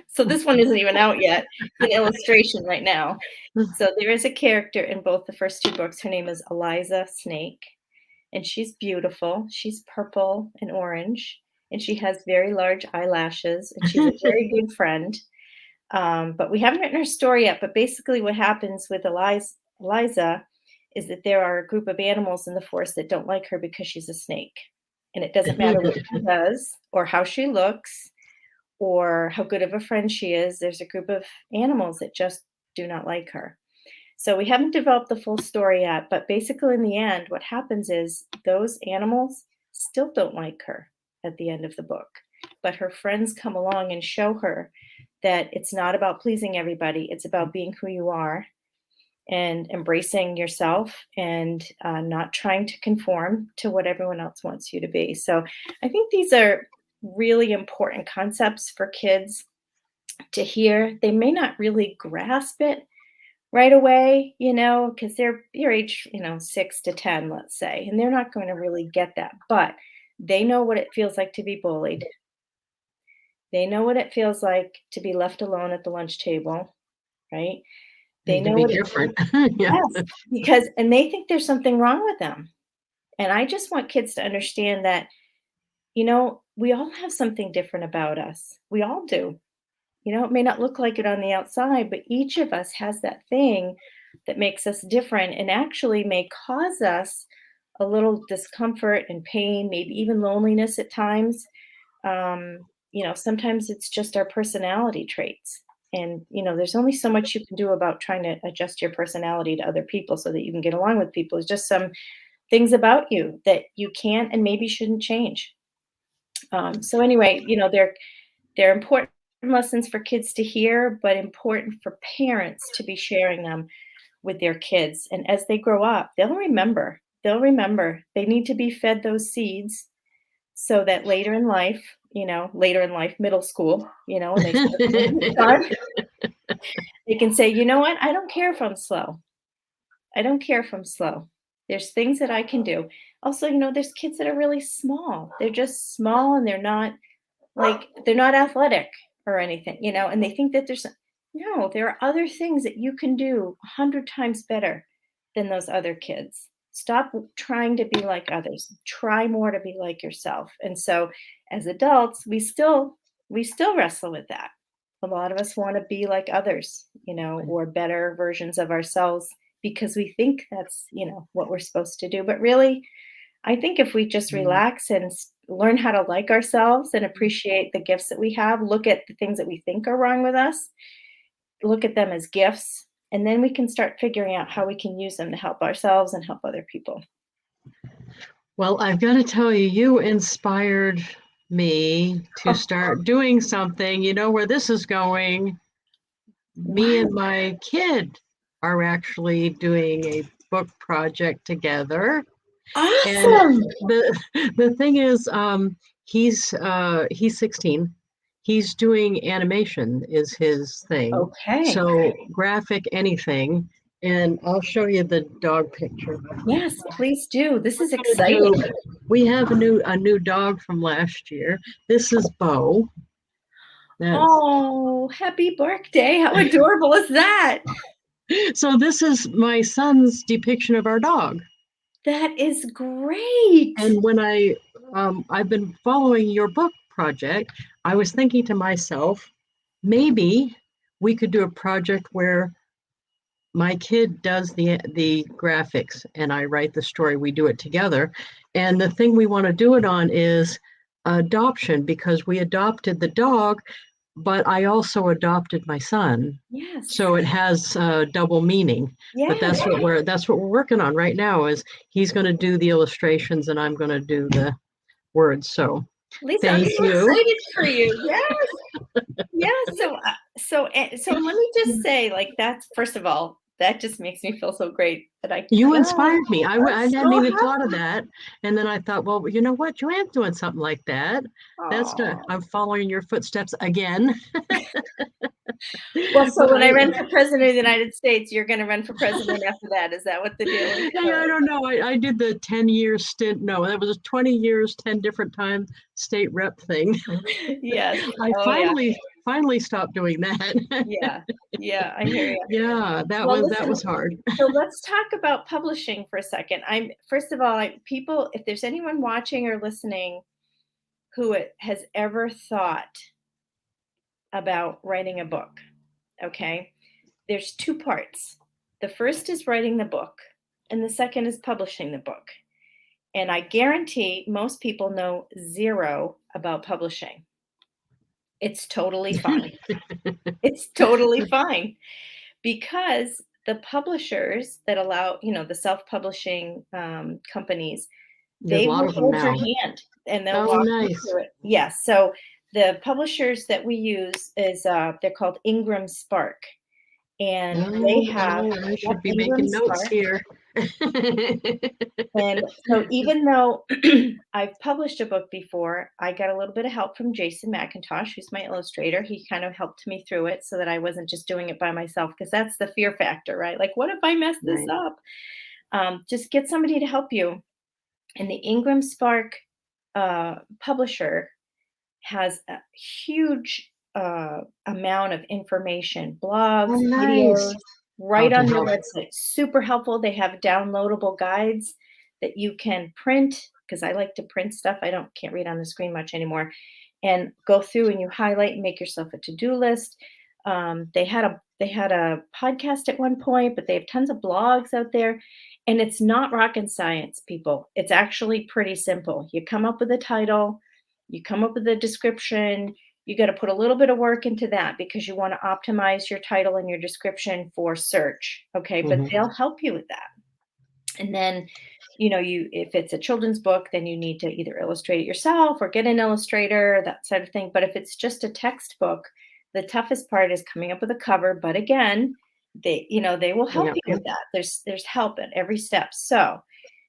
[SPEAKER 2] So this one isn't even out yet. It's an illustration right now. So there is a character in both the first two books. Her name is Eliza Snake, and she's beautiful. She's purple and orange, and she has very large eyelashes, and she's a very good friend. But we haven't written her story yet. But basically, what happens with Eliza is that there are a group of animals in the forest that don't like her because she's a snake. And it doesn't matter what she does or how she looks or how good of a friend she is. There's a group of animals that just do not like her. So we haven't developed the full story yet. But basically, in the end, what happens is those animals still don't like her at the end of the book. But her friends come along and show her that it's not about pleasing everybody, it's about being who you are and embracing yourself and not trying to conform to what everyone else wants you to be. So I think these are really important concepts for kids to hear. They may not really grasp it right away, because they're your age, 6 to 10, let's say, and they're not going to really get that. But they know what it feels like to be bullied. They know what it feels like to be left alone at the lunch table, right? They
[SPEAKER 1] Need to
[SPEAKER 2] know
[SPEAKER 1] be
[SPEAKER 2] what it
[SPEAKER 1] different. Yeah.
[SPEAKER 2] Yes, because and they think there's something wrong with them. And I just want kids to understand that, we all have something different about us. We all do. It may not look like it on the outside, but each of us has that thing that makes us different and actually may cause us a little discomfort and pain, maybe even loneliness at times. Sometimes it's just our personality traits. And, there's only so much you can do about trying to adjust your personality to other people so that you can get along with people. It's just some things about you that you can't and maybe shouldn't change. So anyway, they're important lessons for kids to hear, but important for parents to be sharing them with their kids. And as they grow up, they'll remember. They'll remember they need to be fed those seeds so that later in life, middle school, when they start thinking time, they can say, you know what? I don't care if I'm slow. I don't care if I'm slow. There's things that I can do. Also, there's kids that are really small. They're just small and they're not athletic or anything, and they think that no, there are other things that you can do 100 times better than those other kids. Stop trying to be like others. Try more to be like yourself. And so as adults, we still wrestle with that. A lot of us want to be like others, or better versions of ourselves because we think that's, what we're supposed to do. But really, I think if we just relax and learn how to like ourselves and appreciate the gifts that we have, look at the things that we think are wrong with us, look at them as gifts, and then we can start figuring out how we can use them to help ourselves and help other people.
[SPEAKER 1] Well, I've got to tell you, you inspired me to start doing something. You know where this is going. Me
[SPEAKER 2] What?
[SPEAKER 1] and my kid are actually doing a book project together. And
[SPEAKER 2] Awesome.
[SPEAKER 1] the thing is, he's 16. He's doing animation is his thing.
[SPEAKER 2] Okay.
[SPEAKER 1] So graphic anything. And I'll show you the dog picture.
[SPEAKER 2] Yes, please do. This is
[SPEAKER 1] Gonna do-
[SPEAKER 2] exciting.
[SPEAKER 1] We have a new dog from last year. This is Bo. That's
[SPEAKER 2] Oh, happy birthday. How adorable is that?
[SPEAKER 1] so this is my son's depiction of our dog.
[SPEAKER 2] That is great.
[SPEAKER 1] And when I've been following your book project, I was thinking to myself, maybe we could do a project where my kid does the graphics and I write the story. We do it together. And the thing we want to do it on is adoption because we adopted the dog, but I also adopted my son.
[SPEAKER 2] Yes.
[SPEAKER 1] So it has double meaning. But
[SPEAKER 2] Yes.
[SPEAKER 1] that's what we're working on right now is he's going to do the illustrations and I'm going to do the words. So
[SPEAKER 2] Lisa, I'm
[SPEAKER 1] thank
[SPEAKER 2] so
[SPEAKER 1] you.
[SPEAKER 2] excited for you. Yes. Yes. So let me just say, like, that's first of all, that just makes me feel so great that
[SPEAKER 1] You
[SPEAKER 2] oh,
[SPEAKER 1] inspired me.
[SPEAKER 2] I'm
[SPEAKER 1] I hadn't
[SPEAKER 2] so
[SPEAKER 1] even thought of
[SPEAKER 2] happy.
[SPEAKER 1] that. And then I thought, well, you know what? Joanne's doing something like that.
[SPEAKER 2] Oh.
[SPEAKER 1] I'm following your footsteps again.
[SPEAKER 2] Well, so
[SPEAKER 1] But
[SPEAKER 2] when I run for president of the United States, you're going to run for president after that. Is that what the deal is?
[SPEAKER 1] I don't know. I did the 10-year stint. No, that was 20 years, 10 different times state rep thing.
[SPEAKER 2] Yes.
[SPEAKER 1] I
[SPEAKER 2] Oh, yeah.
[SPEAKER 1] finally stopped doing that.
[SPEAKER 2] Yeah. Yeah. I hear you.
[SPEAKER 1] Yeah, that
[SPEAKER 2] Well,
[SPEAKER 1] was
[SPEAKER 2] listen,
[SPEAKER 1] hard.
[SPEAKER 2] so let's talk about publishing for a second. First of all, people, if there's anyone watching or listening who has ever thought about writing a book, okay, there's two parts. The first is writing the book, and the second is publishing the book. And I guarantee most people know zero about publishing. It's totally fine. It's totally fine because the publishers that allow, the self-publishing companies,
[SPEAKER 1] There's a
[SPEAKER 2] they
[SPEAKER 1] lot
[SPEAKER 2] will
[SPEAKER 1] of them
[SPEAKER 2] hold your
[SPEAKER 1] now.
[SPEAKER 2] hand and they'll
[SPEAKER 1] Oh,
[SPEAKER 2] walk you
[SPEAKER 1] nice.
[SPEAKER 2] through it. Yes. So the publishers that we use they're called Ingram Spark, and they
[SPEAKER 1] Oh,
[SPEAKER 2] have
[SPEAKER 1] I
[SPEAKER 2] yep,
[SPEAKER 1] should be
[SPEAKER 2] Ingram
[SPEAKER 1] making notes
[SPEAKER 2] Spark.
[SPEAKER 1] here.
[SPEAKER 2] And so even though I've published a book before, I got a little bit of help from Jason McIntosh, who's my illustrator. He kind of helped me through it so that I wasn't just doing it by myself, because that's the fear factor, right? Like, what if I mess this
[SPEAKER 1] Right.
[SPEAKER 2] up? Just get somebody to help you. And the Ingram Spark publisher has a huge amount of information,
[SPEAKER 1] Oh,
[SPEAKER 2] blogs,
[SPEAKER 1] nice.
[SPEAKER 2] videos. right
[SPEAKER 1] to
[SPEAKER 2] on their
[SPEAKER 1] help.
[SPEAKER 2] website. Super helpful. They have downloadable guides that you can print, because I like to print stuff. Can't read on the screen much anymore, and go through and you highlight and make yourself a to-do list. They had a podcast at one point, but they have tons of blogs out there. And it's not rocket science, people. It's actually pretty simple. You come up with a title, you come up with a description. You got to put a little bit of work into that because you want to optimize your title and your description for search. Okay. But
[SPEAKER 1] Mhm.
[SPEAKER 2] they'll help you with that. And then, if it's a children's book, then you need to either illustrate it yourself or get an illustrator, that sort of thing. But if it's just a textbook, the toughest part is coming up with a cover. But again, they will help
[SPEAKER 1] Yep.
[SPEAKER 2] you with that. There's help at every step. So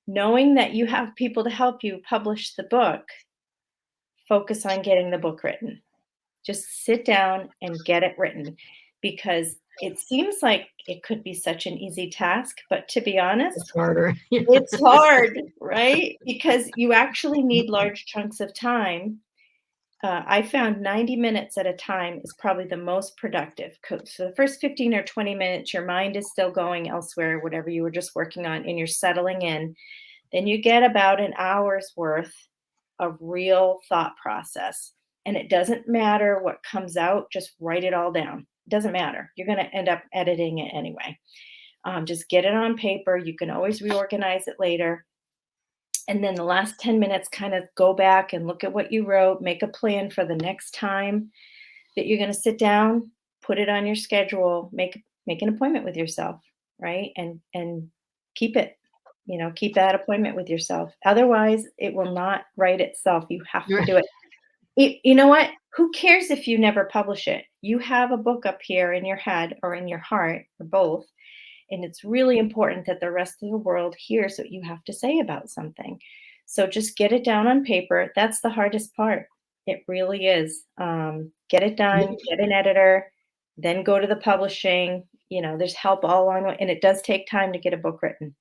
[SPEAKER 2] knowing that you have people to help you publish the book, focus on getting the book written. Just sit down and get it written, because it seems like it could be such an easy task, but to be honest,
[SPEAKER 1] It's harder.
[SPEAKER 2] it's hard, right? Because you actually need large chunks of time. I found 90 minutes at a time is probably the most productive. So the first 15 or 20 minutes, your mind is still going elsewhere, whatever you were just working on, and you're settling in. Then you get about an hour's worth of real thought process. And it doesn't matter what comes out, just write it all down. It doesn't matter. You're going to end up editing it anyway. Just get it on paper. You can always reorganize it later. And then the last 10 minutes, kind of go back and look at what you wrote, make a plan for the next time that you're going to sit down, put it on your schedule, make an appointment with yourself, right? And keep it, keep that appointment with yourself. Otherwise, it will not write itself. You have to do it. You know what? Who cares if you never publish it? You have a book up here in your head or in your heart or both. And it's really important that the rest of the world hears what you have to say about something. So just get it down on paper. That's the hardest part. It really is. Get it done, get an editor, then go to the publishing. There's help all along the way. And it does take time to get a book written.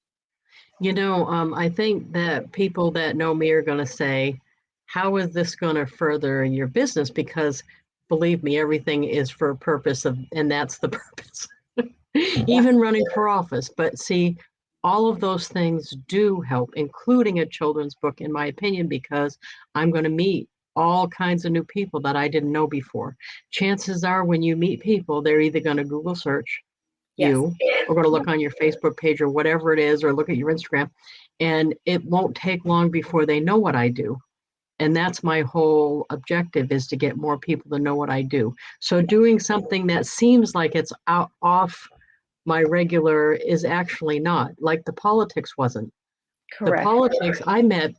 [SPEAKER 1] I think that people that know me are going to say, how is this going to further your business? Because believe me, everything is for a purpose and that's the purpose. Even running for office. But see, all of those things do help, including a children's book, in my opinion, because I'm going to meet all kinds of new people that I didn't know before. Chances are when you meet people, they're either going to Google search you or going to look on your Facebook page or whatever it is, or look at your Instagram. And it won't take long before they know what I do. And that's my whole objective, is to get more people to know what I do. So doing something that seems like it's off my regular is actually not, like the politics wasn't.
[SPEAKER 2] Correct.
[SPEAKER 1] The politics I met,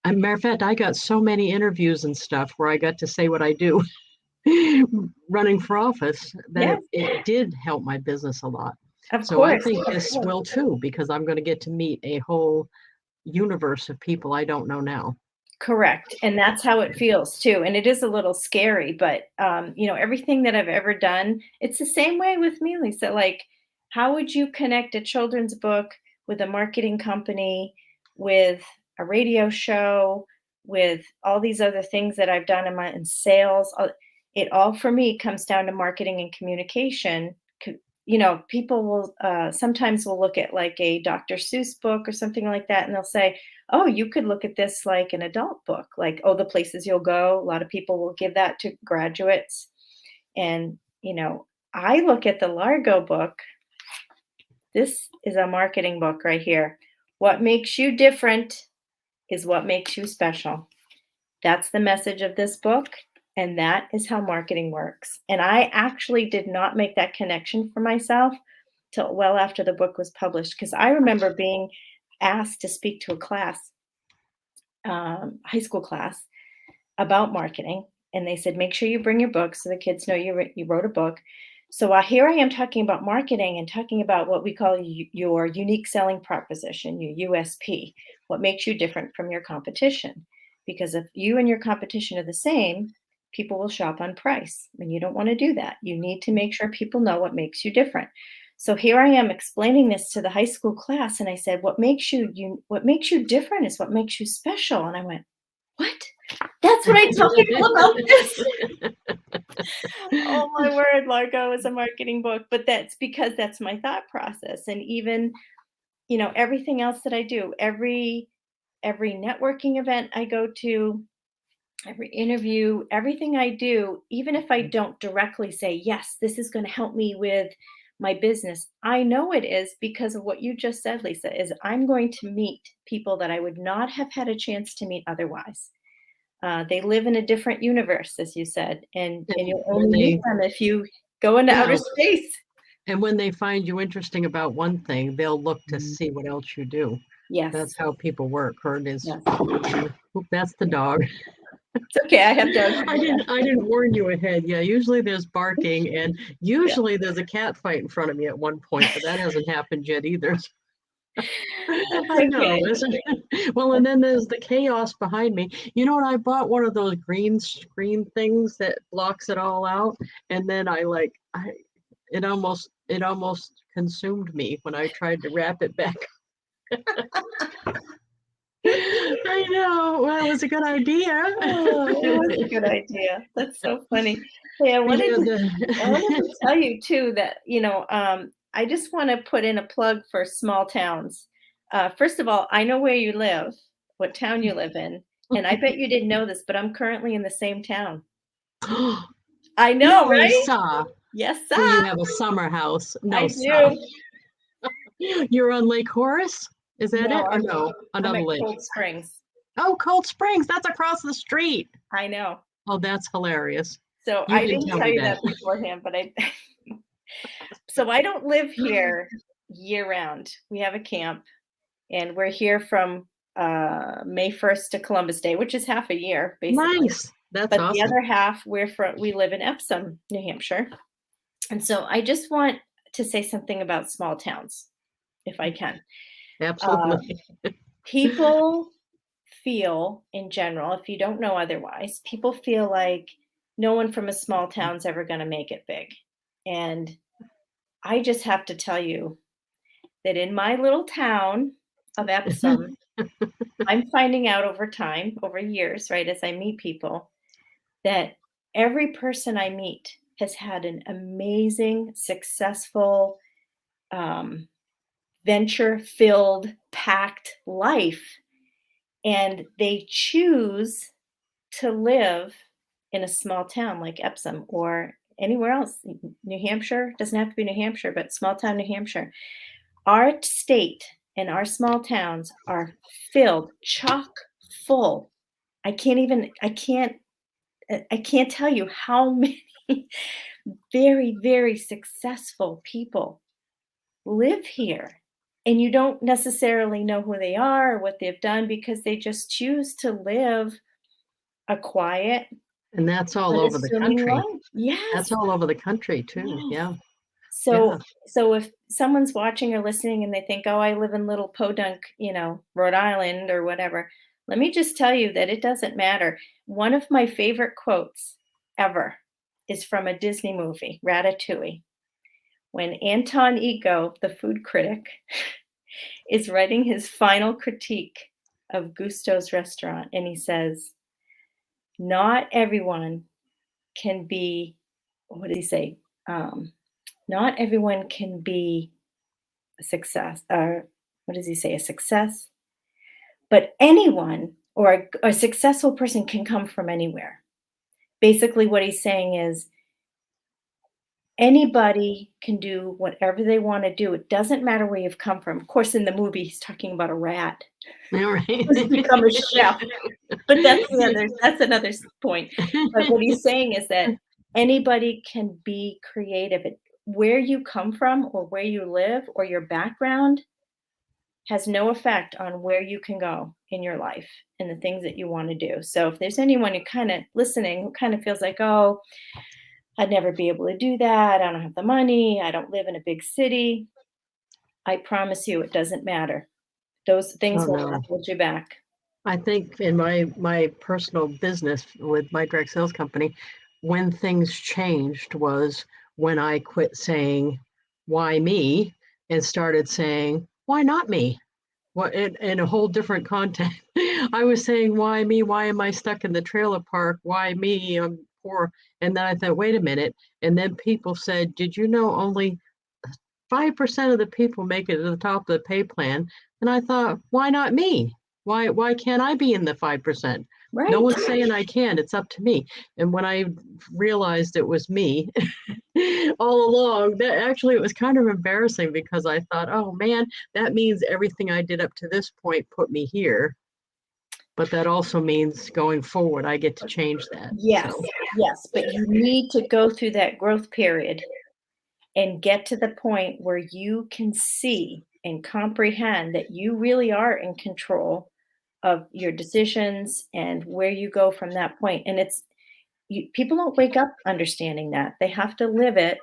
[SPEAKER 1] as a matter of fact, I got so many interviews and stuff where I got to say what I do running for office that it did help my business a lot.
[SPEAKER 2] Of
[SPEAKER 1] So I
[SPEAKER 2] course.
[SPEAKER 1] think this will too, because I'm going to get to meet a whole universe of people I don't know now.
[SPEAKER 2] Correct. And that's how it feels too. And it is a little scary, but everything that I've ever done, it's the same way with me, Lisa. Like, how would you connect a children's book with a marketing company, with a radio show, with all these other things that I've done in sales? It all for me comes down to marketing and communication. People will sometimes will look at like a Dr. Seuss book or something like that, and they'll say, oh, you could look at this like an adult book, like, oh, The Places You'll Go. A lot of people will give that to graduates. And, I look at the Largo book. This is a marketing book right here. What makes you different is what makes you special. That's the message of this book. And that is how marketing works. And I actually did not make that connection for myself till well after the book was published, because I remember being asked to speak to a class, high school class, about marketing. And they said, make sure you bring your book so the kids know you wrote a book. So here I am talking about marketing and talking about what we call your unique selling proposition, your USP, what makes you different from your competition. Because if you and your competition are the same, people will shop on price. And you don't want to do that. You need to make sure people know what makes you different. So here I am explaining this to the high school class. And I said, what makes you different is what makes you special. And I went, what? That's what I tell people about this. Oh my word, Largo is a marketing book, but that's because that's my thought process. And even, everything else that I do, every networking event I go to, every interview, everything I do, even if I don't directly say, yes, this is going to help me with my business, I know it is because of what you just said, Lisa, is I'm going to meet people that I would not have had a chance to meet otherwise. They live in a different universe, as you said, and
[SPEAKER 1] And
[SPEAKER 2] you'll
[SPEAKER 1] when
[SPEAKER 2] only meet
[SPEAKER 1] they,
[SPEAKER 2] them if you go into
[SPEAKER 1] yeah,
[SPEAKER 2] outer space.
[SPEAKER 1] and when they find you interesting about one thing, they'll look to see what else you do. That's
[SPEAKER 2] Yes,
[SPEAKER 1] how people work. Herd is,
[SPEAKER 2] yes.
[SPEAKER 1] oop, that's the dog.
[SPEAKER 2] It's okay. I have dogs.
[SPEAKER 1] I didn't warn you ahead. Yeah, usually there's barking and
[SPEAKER 2] Yeah.
[SPEAKER 1] usually there's a cat fight in front of me at one point, but that hasn't happened yet either.
[SPEAKER 2] That's
[SPEAKER 1] I know,
[SPEAKER 2] okay.
[SPEAKER 1] isn't it? Well, and
[SPEAKER 2] That's
[SPEAKER 1] then there's the chaos behind me. You know what? I bought one of those green screen things that blocks it all out, and then it almost consumed me when I tried to wrap it back. I know. Well, it was a good idea.
[SPEAKER 2] Oh, it was a good idea. That's so funny. Hey,
[SPEAKER 1] Yeah,
[SPEAKER 2] I wanted to
[SPEAKER 1] the
[SPEAKER 2] tell you too that, I just want to put in a plug for small towns. First of all, I know where you live, what town you live in, and I bet you didn't know this, but I'm currently in the same town. I know,
[SPEAKER 1] no,
[SPEAKER 2] right?
[SPEAKER 1] Sa.
[SPEAKER 2] Yes,
[SPEAKER 1] Do
[SPEAKER 2] sir.
[SPEAKER 1] you have a summer house? No,
[SPEAKER 2] I
[SPEAKER 1] Sa.
[SPEAKER 2] do.
[SPEAKER 1] You're on Lake Horace? Is that
[SPEAKER 2] No,
[SPEAKER 1] it? Or no,
[SPEAKER 2] I'm
[SPEAKER 1] another
[SPEAKER 2] at
[SPEAKER 1] lake?
[SPEAKER 2] Cold Springs.
[SPEAKER 1] Oh, Cold Springs. That's across the street.
[SPEAKER 2] I know.
[SPEAKER 1] Oh, that's hilarious.
[SPEAKER 2] So
[SPEAKER 1] You
[SPEAKER 2] I
[SPEAKER 1] didn't
[SPEAKER 2] didn't
[SPEAKER 1] tell
[SPEAKER 2] tell
[SPEAKER 1] me
[SPEAKER 2] you
[SPEAKER 1] that.
[SPEAKER 2] that beforehand, but so I don't live here year round. We have a camp and we're here from May 1st to Columbus Day, which is half a year basically.
[SPEAKER 1] Nice. That's
[SPEAKER 2] But the
[SPEAKER 1] awesome.
[SPEAKER 2] other half we live in Epsom, New Hampshire. And so I just want to say something about small towns, if I can. Uh,
[SPEAKER 1] Absolutely.
[SPEAKER 2] People feel in general, if you don't know otherwise, people feel like no one from a small town's ever going to make it big. And I just have to tell you that in my little town of Epsom, I'm finding out over time, over years, right, as I meet people, that every person I meet has had an amazing, successful, um, venture filled, packed life. And they choose to live in a small town like Epsom or anywhere else. New Hampshire doesn't have to be New Hampshire, but small town New Hampshire. Our state and our small towns are filled chock full. I can't tell you how many very, very successful people live here. And you don't necessarily know who they are or what they've done because they just choose to live a quiet,
[SPEAKER 1] And that's all over the
[SPEAKER 2] unassuming
[SPEAKER 1] country.
[SPEAKER 2] life.
[SPEAKER 1] That's
[SPEAKER 2] Yes.
[SPEAKER 1] all over the country too.
[SPEAKER 2] Yes.
[SPEAKER 1] Yeah.
[SPEAKER 2] So
[SPEAKER 1] Yeah.
[SPEAKER 2] so if someone's watching or listening and they think, "Oh, I live in little Podunk, Rhode Island or whatever," let me just tell you that it doesn't matter. One of my favorite quotes ever is from a Disney movie, Ratatouille, when Anton Ego, the food critic, is writing his final critique of Gusto's restaurant, and he says, "Not everyone can be," what did he say? Um, "Not everyone can be a success," or what does he say? A success, but anyone or a successful person can come from anywhere. Basically, what he's saying is anybody can do whatever they want to do. It doesn't matter where you've come from. Of course, in the movie, he's talking about a rat
[SPEAKER 1] All right.
[SPEAKER 2] who's become a chef, but that's another point. But what he's saying is that anybody can be creative. Where you come from or where you live or your background has no effect on where you can go in your life and the things that you want to do. So if there's anyone who kind of listening who kind of feels like, oh, I'd never be able to do that. I don't have the money. I don't live in a big city. I promise you, it doesn't matter. Those
[SPEAKER 1] Oh
[SPEAKER 2] things will not
[SPEAKER 1] no.
[SPEAKER 2] hold you back.
[SPEAKER 1] I think in my personal business with my direct sales company, when things changed was when I quit saying, why me? And started saying, why not me? What in a whole different context. I was saying, why me? Why am I stuck in the trailer park? Why me? I'm before. And then I thought, wait a minute. And then people said, did you know only 5% of the people make it to the top of the pay plan? And I thought, why not me? Why can't I be in the 5%?
[SPEAKER 2] Right.
[SPEAKER 1] No one's saying I can. It's up to me. And when I realized it was me all along, that actually it was kind of embarrassing because I thought, oh man, that means everything I did up to this point put me here. But that also means going forward, I get to change that.
[SPEAKER 2] Yes,
[SPEAKER 1] So.
[SPEAKER 2] yes, but you need to go through that growth period and get to the point where you can see and comprehend that you really are in control of your decisions and where you go from that point. And people don't wake up understanding that. They have to live it,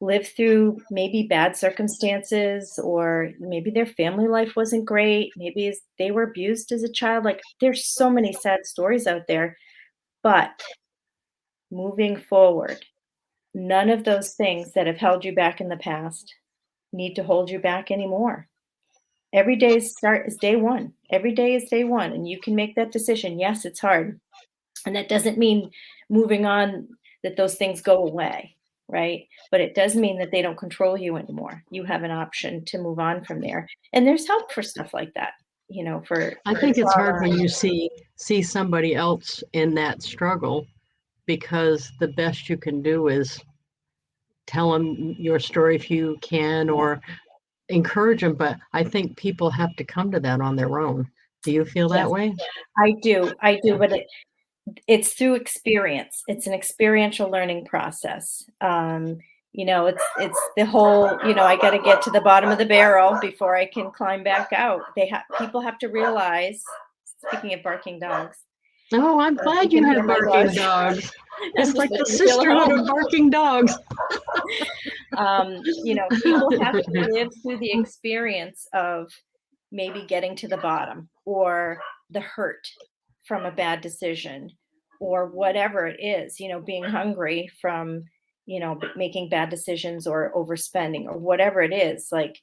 [SPEAKER 2] live through maybe bad circumstances, or maybe their family life wasn't great. Maybe they were abused as a child. Like, there's so many sad stories out there, but moving forward, none of those things that have held you back in the past need to hold you back anymore. Every day's start is day one. Every day is day one, and you can make that decision. Yes, it's hard. And that doesn't mean moving on that those things go away, right? But it does mean that they don't control you anymore. You have an option to move on from there. And there's help for stuff like that, for
[SPEAKER 1] I think it's hard
[SPEAKER 2] trauma.
[SPEAKER 1] when you see somebody else in that struggle, because the best you can do is tell them your story if you can, or encourage them. But I think people have to come to that on their own. Do you feel that
[SPEAKER 2] Yes,
[SPEAKER 1] way?
[SPEAKER 2] I do. But it's through experience. It's an experiential learning process. It's the whole, I got to get to the bottom of the barrel before I can climb back out. People have to realize, speaking of barking dogs.
[SPEAKER 1] Oh, I'm glad you have barking dogs. It's like the sisterhood of barking dogs.
[SPEAKER 2] People have to live through the experience of maybe getting to the bottom, or the hurt from a bad decision, or whatever it is, being hungry from, making bad decisions or overspending or whatever it is. Like,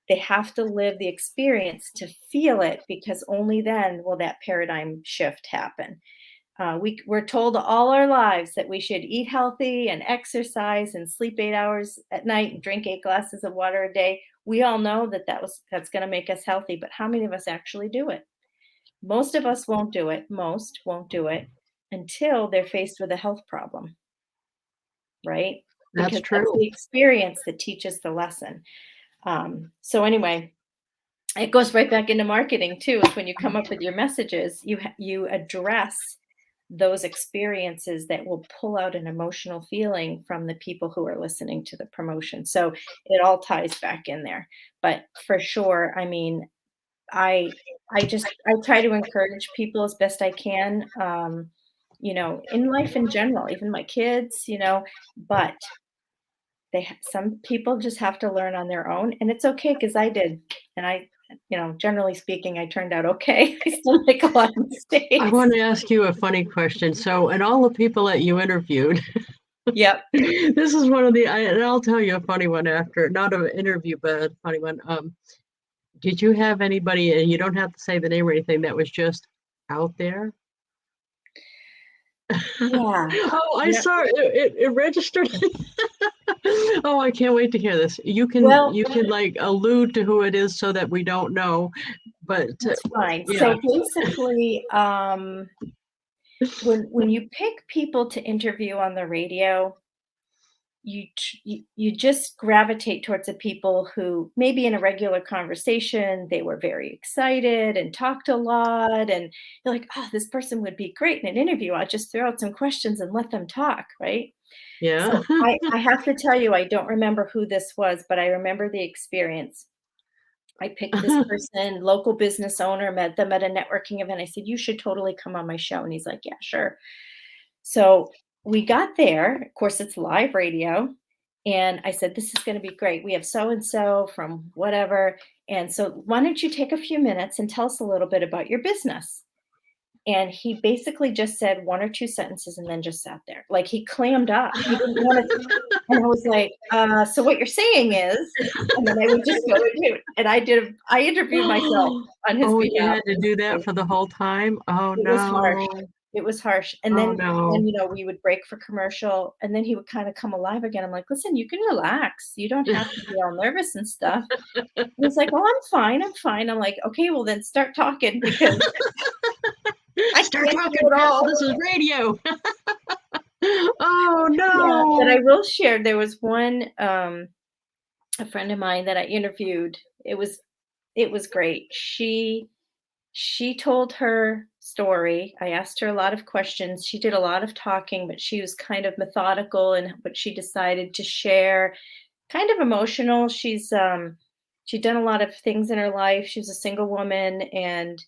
[SPEAKER 2] they have to live the experience to feel it, because only then will that paradigm shift happen. We're told all our lives that we should eat healthy and exercise and sleep 8 hours at night and drink 8 glasses of water a day. We all know that's going to make us healthy, but how many of us actually do it? Most of us won't do it. Most won't do it until they're faced with a health problem, right?
[SPEAKER 1] That's
[SPEAKER 2] Because
[SPEAKER 1] true.
[SPEAKER 2] that's the experience that teaches the lesson. So anyway, it goes right back into marketing too. Is when you come up with your messages, you address those experiences that will pull out an emotional feeling from the people who are listening to the promotion. So it all ties back in there. But for sure, I mean, I try to encourage people as best I can, in life in general, even my kids, but some people just have to learn on their own, and it's okay, because I did. And generally speaking, I turned out okay. I still make a lot of mistakes.
[SPEAKER 1] I want to ask you a funny question. So, and all the people that you interviewed,
[SPEAKER 2] Yep.
[SPEAKER 1] this is one of and I'll tell you a funny one after, not an interview, but a funny one. Did you have anybody, and you don't have to say the name or anything, that was just out there?
[SPEAKER 2] Yeah.
[SPEAKER 1] Oh, I saw it registered. Oh, I can't wait to hear this. You can like allude to who it is so that we don't know, but
[SPEAKER 2] that's fine.
[SPEAKER 1] Yeah.
[SPEAKER 2] So basically, when you pick people to interview on the radio, you just gravitate towards the people who maybe in a regular conversation they were very excited and talked a lot, and you're like, oh, this person would be great in an interview. I'll just throw out some questions and let them talk, right?
[SPEAKER 1] Yeah.
[SPEAKER 2] So I have to tell you, I don't remember who this was, but I remember the experience. I picked this person, local business owner, met them at a networking event. I said, you should totally come on my show. And he's like, yeah, sure. So we got there. Of course, it's live radio. And I said, this is going to be great. We have so-and-so from whatever. And so why don't you take a few minutes and tell us a little bit about your business? And he basically just said one or two sentences and then just sat there. Like, he clammed up. He didn't want to. And I was like, so what you're saying is, and then I would just go into it. And I interviewed myself on his behalf.
[SPEAKER 1] You had to do that for the whole time? Oh,
[SPEAKER 2] It
[SPEAKER 1] no.
[SPEAKER 2] was harsh. It was harsh, and
[SPEAKER 1] Oh,
[SPEAKER 2] then,
[SPEAKER 1] no.
[SPEAKER 2] we would break for commercial, and then he would kinda come alive again. I'm like, "Listen, you can relax. You don't have to be all nervous and stuff." He's like, "Oh, I'm fine, I'm fine." I'm like, "Okay, well, then start talking because I
[SPEAKER 1] Start
[SPEAKER 2] can't do
[SPEAKER 1] talking,
[SPEAKER 2] it
[SPEAKER 1] pal.
[SPEAKER 2] all."
[SPEAKER 1] This is radio. Oh,
[SPEAKER 2] Yeah, but I
[SPEAKER 1] no.
[SPEAKER 2] will share, there was one, a friend of mine that I interviewed. It was great. She told her story. I asked her a lot of questions. She did a lot of talking, but she was kind of methodical in what she decided to share, kind of emotional. She'd done a lot of things in her life. She was a single woman and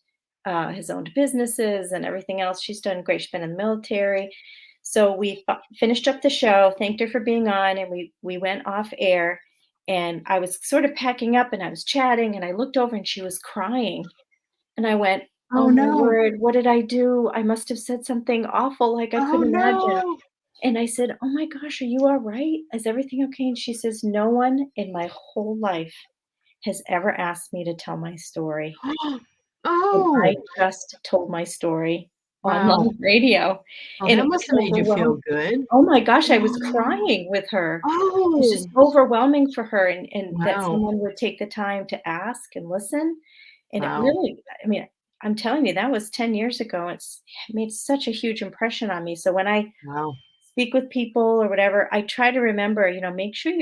[SPEAKER 2] has owned businesses and everything else. She's done great. She's been in the military. So we finished up the show, thanked her for being on, and we went off air. And I was sort of packing up and I was chatting, and I looked over and she was crying. And I went, "Oh
[SPEAKER 1] Oh,
[SPEAKER 2] my
[SPEAKER 1] no.
[SPEAKER 2] word, what did I do? I must have said something awful, like I
[SPEAKER 1] Oh,
[SPEAKER 2] couldn't imagine."
[SPEAKER 1] no.
[SPEAKER 2] And I said, "Oh my gosh, are you all right? Is everything okay?" And she says, "No one in my whole life has ever asked me to tell my story. And
[SPEAKER 1] Oh,
[SPEAKER 2] I just told my story on
[SPEAKER 1] wow.
[SPEAKER 2] live radio,
[SPEAKER 1] Oh,
[SPEAKER 2] and
[SPEAKER 1] that
[SPEAKER 2] it
[SPEAKER 1] must have
[SPEAKER 2] was
[SPEAKER 1] made you feel
[SPEAKER 2] overwhelming."
[SPEAKER 1] good.
[SPEAKER 2] Oh my gosh, I was
[SPEAKER 1] Oh,
[SPEAKER 2] crying with her. It was
[SPEAKER 1] oh,
[SPEAKER 2] just overwhelming for her and that
[SPEAKER 1] wow.
[SPEAKER 2] someone would take the time to ask and listen, and it
[SPEAKER 1] Wow.
[SPEAKER 2] really, I mean, I'm telling you, that was 10 years ago. It made such a huge impression on me. So when I
[SPEAKER 1] Wow.
[SPEAKER 2] speak with people or whatever, I try to remember, make sure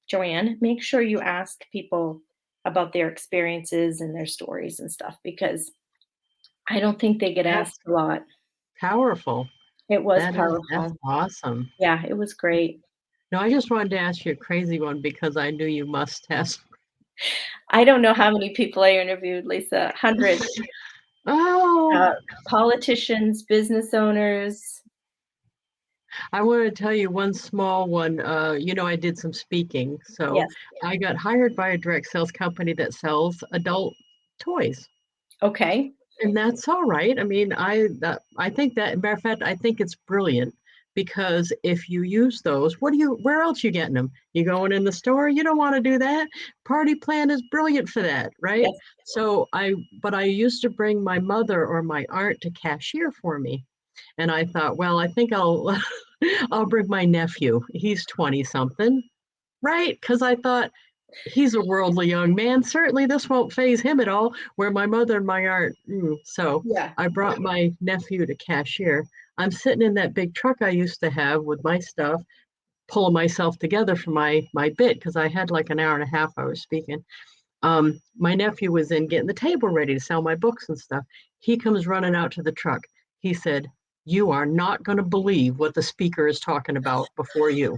[SPEAKER 2] Joanne, make sure you ask people about their experiences and their stories and stuff because I don't think they get
[SPEAKER 1] That's
[SPEAKER 2] asked a lot.
[SPEAKER 1] powerful.
[SPEAKER 2] It was
[SPEAKER 1] That's
[SPEAKER 2] powerful.
[SPEAKER 1] awesome.
[SPEAKER 2] Yeah, it was great.
[SPEAKER 1] No, I just wanted to ask you a crazy one because I knew you must have.
[SPEAKER 2] I don't know how many people I interviewed, Lisa, hundreds.
[SPEAKER 1] Oh,
[SPEAKER 2] Uh, Politicians, business owners.
[SPEAKER 1] I want to tell you one small one. I did some speaking, so
[SPEAKER 2] Yes.
[SPEAKER 1] I got hired by a direct sales company that sells adult toys.
[SPEAKER 2] Okay.
[SPEAKER 1] And that's all right. I mean, I think that matter of fact, I think it's brilliant because if you use those, where else you getting them? You going in the store? You don't want to do that. Party plan is brilliant for that, right?
[SPEAKER 2] Yes.
[SPEAKER 1] But I used to bring my mother or my aunt to cashier for me. And I thought, well, I think I'll I'll bring my nephew. He's 20 something, right? Because I thought he's a worldly young man. Certainly, this won't phase him at all. Where my mother and my aunt, so
[SPEAKER 2] Yeah.
[SPEAKER 1] I brought my nephew to cashier. I'm sitting in that big truck I used to have with my stuff, pulling myself together for my bit because I had like an hour and a half I was speaking. My nephew was in getting the table ready to sell my books and stuff. He comes running out to the truck. He said, "You are not going to believe what the speaker is talking about before you."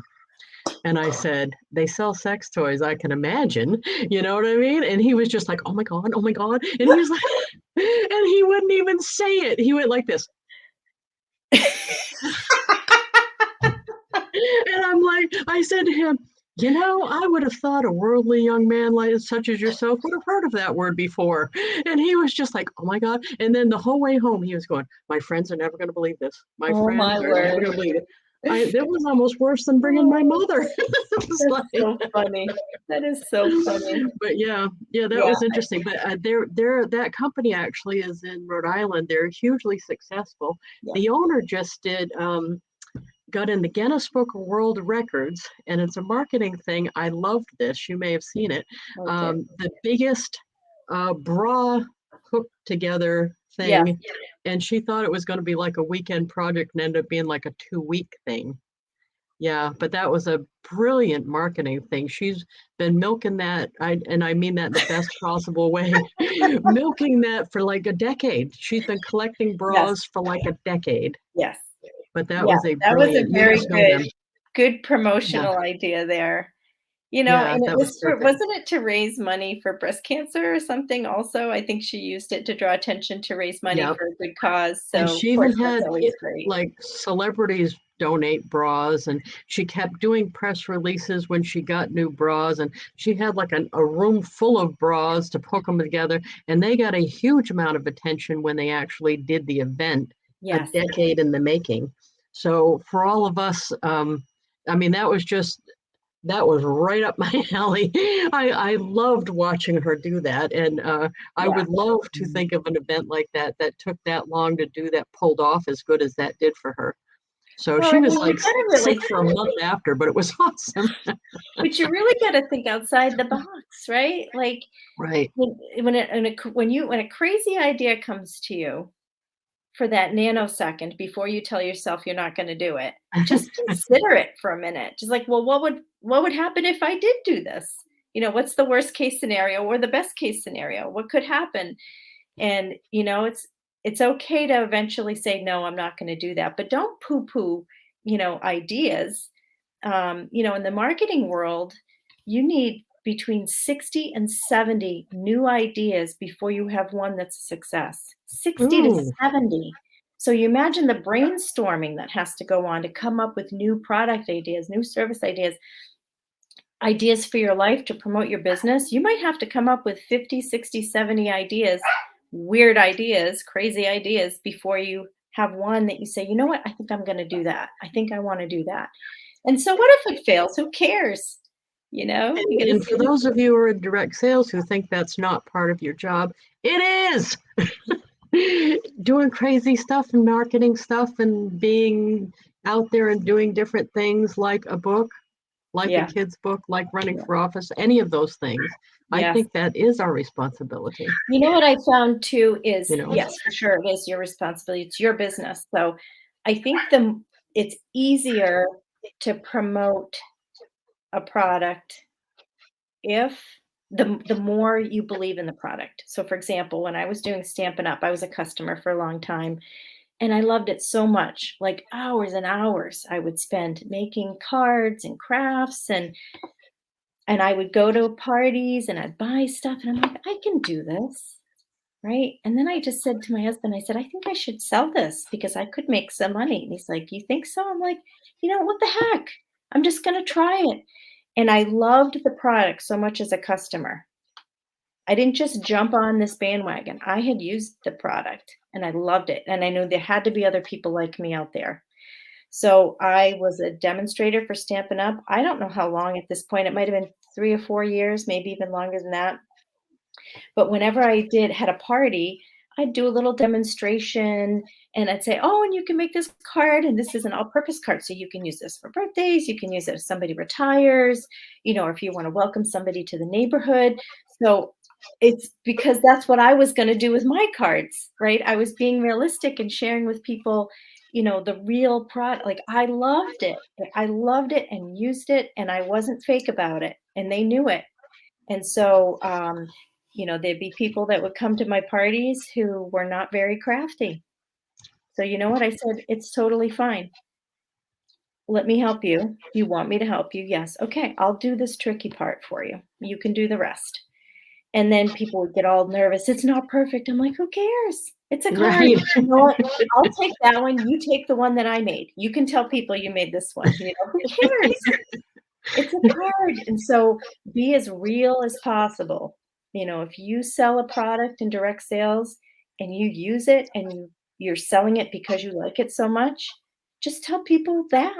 [SPEAKER 1] And I said, "They sell sex toys, I can imagine." You know what I mean? And he was just like, "Oh my God, oh my God." And he was like, and he wouldn't even say it. He went like this. And I'm like, I said to him, I would have thought a worldly young man like such as yourself would have heard of that word before. And he was just like, "Oh my God." And then the whole way home, he was going, "My friends are never going to believe this. My
[SPEAKER 2] Oh my
[SPEAKER 1] friends are never
[SPEAKER 2] word.
[SPEAKER 1] going to believe it." That was almost worse than bringing my
[SPEAKER 2] Oh,
[SPEAKER 1] mother. It was
[SPEAKER 2] that's
[SPEAKER 1] like,
[SPEAKER 2] so funny. That is so funny.
[SPEAKER 1] but yeah, that
[SPEAKER 2] Yeah,
[SPEAKER 1] was interesting. But that company actually is in Rhode Island. They're hugely successful.
[SPEAKER 2] yeah.
[SPEAKER 1] The owner just got in the Guinness Book of World Records, and it's a marketing thing. I loved this. You may have seen it.
[SPEAKER 2] Okay.
[SPEAKER 1] The biggest bra hooked together
[SPEAKER 2] Yeah.
[SPEAKER 1] thing, and she thought it was going to be like a weekend project and ended up being like a 2-week thing. Yeah, but that was a brilliant marketing thing. She's been milking that, and I mean that in the best possible way, milking that for like a decade. She's been collecting
[SPEAKER 2] Yes.
[SPEAKER 1] bras for like a decade,
[SPEAKER 2] Yes.
[SPEAKER 1] but that
[SPEAKER 2] Yeah.
[SPEAKER 1] was a
[SPEAKER 2] That was a
[SPEAKER 1] brilliant, you
[SPEAKER 2] very
[SPEAKER 1] must know them.
[SPEAKER 2] good
[SPEAKER 1] Yeah,
[SPEAKER 2] promotional idea there.
[SPEAKER 1] yeah,
[SPEAKER 2] And it
[SPEAKER 1] that was
[SPEAKER 2] was
[SPEAKER 1] perfect.
[SPEAKER 2] wasn't it to raise money for breast cancer or something also? I think she used it to draw attention to raise money
[SPEAKER 1] Yeah,
[SPEAKER 2] for a good cause.
[SPEAKER 1] and
[SPEAKER 2] So, of
[SPEAKER 1] she
[SPEAKER 2] course,
[SPEAKER 1] even
[SPEAKER 2] that's
[SPEAKER 1] had
[SPEAKER 2] always great.
[SPEAKER 1] like celebrities donate bras, and she kept doing press releases when she got new bras, and she had like a room full of bras to hook them together, and they got a huge amount of attention when they actually did the event, a
[SPEAKER 2] Yes.
[SPEAKER 1] decade in the making. So for all of us, I mean, that was just that was right up my alley. I loved watching her do that. And I
[SPEAKER 2] Yeah.
[SPEAKER 1] would love to think of an event like that that took that long to do, that pulled off as good as that did for her. So
[SPEAKER 2] Well,
[SPEAKER 1] she
[SPEAKER 2] I
[SPEAKER 1] was
[SPEAKER 2] mean,
[SPEAKER 1] like
[SPEAKER 2] you've got to
[SPEAKER 1] sick
[SPEAKER 2] really,
[SPEAKER 1] for a month after, but it was awesome.
[SPEAKER 2] but you really got to think outside the box, right? Like
[SPEAKER 1] Right.
[SPEAKER 2] when a crazy idea comes to you for that nanosecond before you tell yourself you're not going to do it, just consider it for a minute. Just like, well, what would happen if I did do this? What's the worst case scenario or the best case scenario? What could happen? And it's okay to eventually say no, I'm not going to do that, but don't poo poo ideas. In the marketing world, you need between 60 and 70 new ideas before you have one that's a success. 60 to
[SPEAKER 1] Ooh,
[SPEAKER 2] 70. So you imagine the brainstorming that has to go on to come up with new product ideas, new service ideas, ideas for your life to promote your business. You might have to come up with 50, 60, 70 ideas, weird ideas, crazy ideas before you have one that you say, you know what, I think I'm going to do that. I think I want to do that. And so what if it fails? Who cares? You got to
[SPEAKER 1] and for
[SPEAKER 2] see.
[SPEAKER 1] those of you who are in direct sales who think that's not part of your job, it is. Doing crazy stuff and marketing stuff and being out there and doing different things like a book, like a
[SPEAKER 2] Yeah.
[SPEAKER 1] kid's book, like running
[SPEAKER 2] Yeah.
[SPEAKER 1] for office, any of those things. I
[SPEAKER 2] Yes.
[SPEAKER 1] think that is our responsibility,
[SPEAKER 2] You know what I found too is,
[SPEAKER 1] you know.
[SPEAKER 2] yes, for sure, it is your responsibility. It's your business. So I think it's easier to promote a product if the more you believe in the product. So for example, when I was doing Stampin' Up, I was a customer for a long time and I loved it so much. Like hours and hours I would spend making cards and crafts and I would go to parties and I'd buy stuff and I'm like, I can do this. Right. And then I just said to my husband, I said, I think I should sell this because I could make some money. And he's like, you think so? I'm like, what the heck? I'm just going to try it. And I loved the product so much as a customer. I didn't just jump on this bandwagon. I had used the product and I loved it. And I knew there had to be other people like me out there. So I was a demonstrator for Stampin' Up. I don't know how long at this point. It might have been 3 or 4 years, maybe even longer than that. But whenever I had a party, I'd do a little demonstration and I'd say, oh, and you can make this card, and this is an all purpose card. So you can use this for birthdays, you can use it if somebody retires, or if you want to welcome somebody to the neighborhood. So it's because that's what I was going to do with my cards, right? I was being realistic and sharing with people, the real product. Like I loved it. I loved it and used it, and I wasn't fake about it, and they knew it. And so, there'd be people that would come to my parties who were not very crafty. So, you know what? I said, it's totally fine. Let me help you. You want me to help you? Yes. Okay. I'll do this tricky part for you. You can do the rest. And then people would get all nervous. It's not perfect. I'm like, who cares? It's a card.
[SPEAKER 1] Right.
[SPEAKER 2] You know what? I'll take that one. You take the one that I made. You can tell people you made this one. Who cares? It's a card. And so be as real as possible. If you sell a product in direct sales and you use it and you're selling it because you like it so much, just tell people that.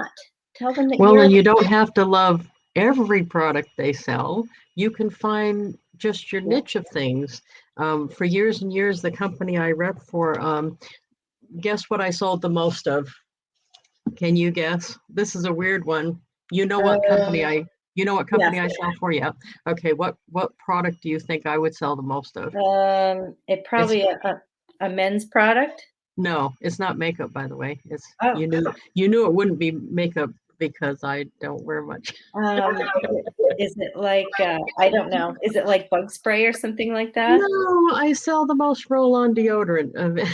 [SPEAKER 2] Tell them that
[SPEAKER 1] Well,
[SPEAKER 2] you're
[SPEAKER 1] and you don't have to love every product they sell. You can find just your
[SPEAKER 2] yeah.
[SPEAKER 1] niche of things. For years and years, the company I rep for, guess what I sold the most of? Can you guess? This is a weird one. You know what company
[SPEAKER 2] Uh,
[SPEAKER 1] I, you know what
[SPEAKER 2] yes.
[SPEAKER 1] company I sell for? Yeah. Okay. What product do you think I would sell the most of?
[SPEAKER 2] It
[SPEAKER 1] It's
[SPEAKER 2] probably a men's product.
[SPEAKER 1] no, it's not makeup, by the way. It's
[SPEAKER 2] Oh,
[SPEAKER 1] you knew it wouldn't be makeup because I don't wear much.
[SPEAKER 2] is it like I don't know. Is it like bug spray or something like that?
[SPEAKER 1] No, I sell the most roll-on deodorant of it.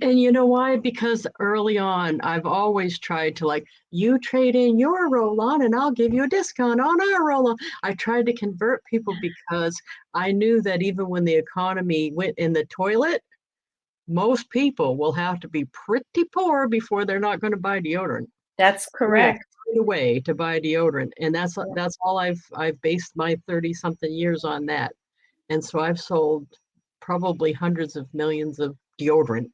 [SPEAKER 1] And you know why? Because early on, I've always tried to like, you trade in your roll-on and I'll give you a discount on our roll-on. I tried to convert people because I knew that even when the economy went in the toilet, most people will have to be pretty poor before they're not going to buy deodorant.
[SPEAKER 2] That's
[SPEAKER 1] They will
[SPEAKER 2] correct.
[SPEAKER 1] find a way to buy deodorant. And
[SPEAKER 2] Yeah.
[SPEAKER 1] that's all I've based my 30 something years on that. And so I've sold probably hundreds of millions of deodorant.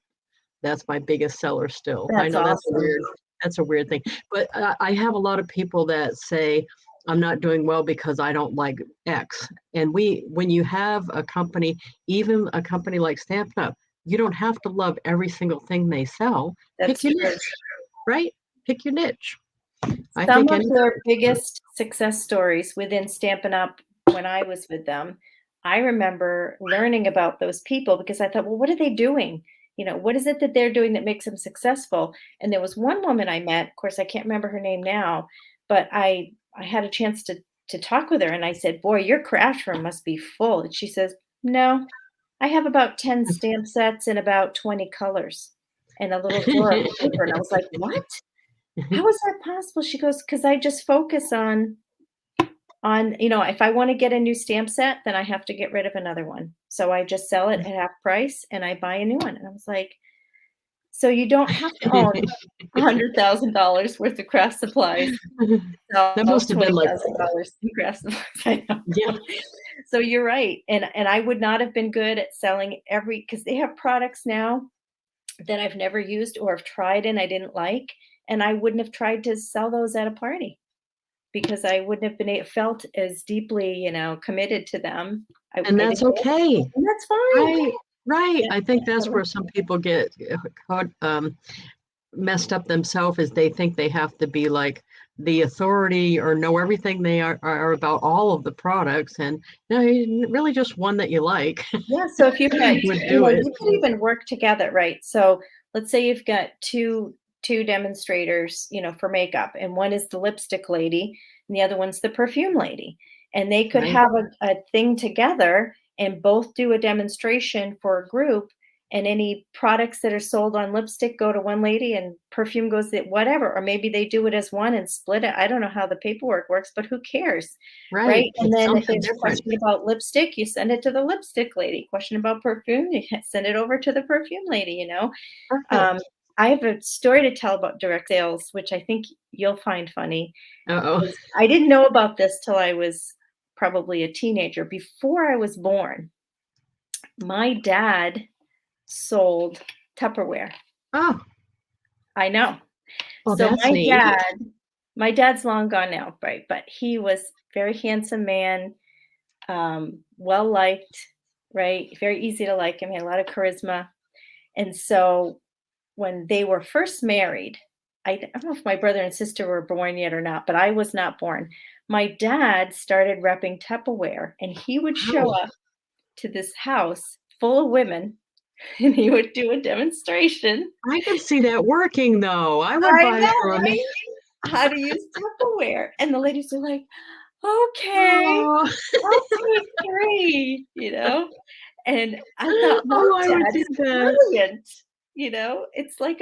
[SPEAKER 1] That's my biggest seller still. I
[SPEAKER 2] That's
[SPEAKER 1] know that's
[SPEAKER 2] awesome.
[SPEAKER 1] weird. that's a weird thing. But I have a lot of people that say, I'm not doing well because I don't like X. And when you have a company, even a company like Stampin' Up, you don't have to love every single thing they sell. Pick
[SPEAKER 2] That's
[SPEAKER 1] your
[SPEAKER 2] true.
[SPEAKER 1] niche, right? Pick your niche. I
[SPEAKER 2] Some
[SPEAKER 1] think
[SPEAKER 2] of
[SPEAKER 1] any,
[SPEAKER 2] their biggest success stories within Stampin' Up when I was with them, I remember learning about those people because I thought, well, what are they doing? What is it that they're doing that makes them successful? And there was one woman I met, of course, I can't remember her name now, but I had a chance to talk with her and I said, boy, your craft room must be full. And she says, no, I have about 10 stamp sets in about 20 colors and a little drawer of paper. And I was like, what? How is that possible? She goes, because I just focus on, if I want to get a new stamp set, then I have to get rid of another one. So I just sell it at half price and I buy a new one. And I was like, so you don't have to own $100,000 worth of craft supplies to
[SPEAKER 1] that
[SPEAKER 2] sell
[SPEAKER 1] must have been like,
[SPEAKER 2] $20,000 in craft supplies. I
[SPEAKER 1] yeah,
[SPEAKER 2] know. So you're right. And I would not have been good at selling because they have products now that I've never used or have tried and I didn't like. And I wouldn't have tried to sell those at a party because I wouldn't have felt as deeply, committed to them.
[SPEAKER 1] and
[SPEAKER 2] I
[SPEAKER 1] that's
[SPEAKER 2] didn't,
[SPEAKER 1] okay.
[SPEAKER 2] and that's fine.
[SPEAKER 1] Right, right.
[SPEAKER 2] Yeah,
[SPEAKER 1] I think that's
[SPEAKER 2] totally.
[SPEAKER 1] where some people get caught, messed up themselves is they think they have to be like the authority or know everything they are about all of the products. And no, really just one that you like
[SPEAKER 2] Yeah. So if you've got,
[SPEAKER 1] would do it.
[SPEAKER 2] you could even work together, right? So let's say you've got two demonstrators, for makeup, and one is the lipstick lady, and the other one's the perfume lady, and they could
[SPEAKER 1] Right,
[SPEAKER 2] have a thing together and both do a demonstration for a group. And any products that are sold on lipstick go to one lady, and perfume goes to whatever. Or maybe they do it as one and split it. I don't know how the paperwork works, but who cares?
[SPEAKER 1] right.
[SPEAKER 2] Right? And
[SPEAKER 1] It's
[SPEAKER 2] then if
[SPEAKER 1] something
[SPEAKER 2] there's a
[SPEAKER 1] different.
[SPEAKER 2] question about lipstick, you send it to the lipstick lady. Question about perfume, you send it over to the perfume lady. Um,
[SPEAKER 1] Perfect.
[SPEAKER 2] I have a story to tell about direct sales, which I think you'll find funny.
[SPEAKER 1] Uh-oh.
[SPEAKER 2] I didn't know about this till I was probably a teenager. Before I was born, my dad sold Tupperware.
[SPEAKER 1] Oh,
[SPEAKER 2] I know.
[SPEAKER 1] well,
[SPEAKER 2] So
[SPEAKER 1] that's neat.
[SPEAKER 2] my dad's long gone now, right? But he was very handsome man, well liked, right? Very easy to like him. He had a lot of charisma. And so when they were first married, I don't know if my brother and sister were born yet or not, but I was not born. My dad started repping Tupperware, and he would show
[SPEAKER 1] Wow.
[SPEAKER 2] up to this house full of women and he would do a demonstration.
[SPEAKER 1] I can see that working though. I would
[SPEAKER 2] I
[SPEAKER 1] buy
[SPEAKER 2] know,
[SPEAKER 1] from.
[SPEAKER 2] right? How to use Tupperware. And the ladies are like, okay,
[SPEAKER 1] Oh,
[SPEAKER 2] I'll take three. And I thought, "Mom,
[SPEAKER 1] oh, I would
[SPEAKER 2] Dad
[SPEAKER 1] do
[SPEAKER 2] is
[SPEAKER 1] that.
[SPEAKER 2] brilliant." It's like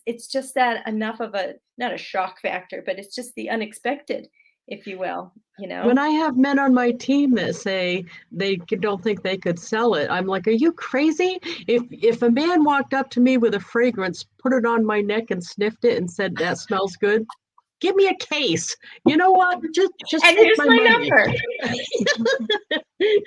[SPEAKER 2] it's just that enough of a not a shock factor, but it's just the unexpected, if you will, you
[SPEAKER 1] When
[SPEAKER 2] know?
[SPEAKER 1] I have men on my team that say don't think they could sell it, I'm like, "Are you crazy? If a man walked up to me with a fragrance, put it on my neck and sniffed it and said that smells good, give me a case. You know what? Just
[SPEAKER 2] And
[SPEAKER 1] take
[SPEAKER 2] here's
[SPEAKER 1] my
[SPEAKER 2] my
[SPEAKER 1] money."
[SPEAKER 2] number.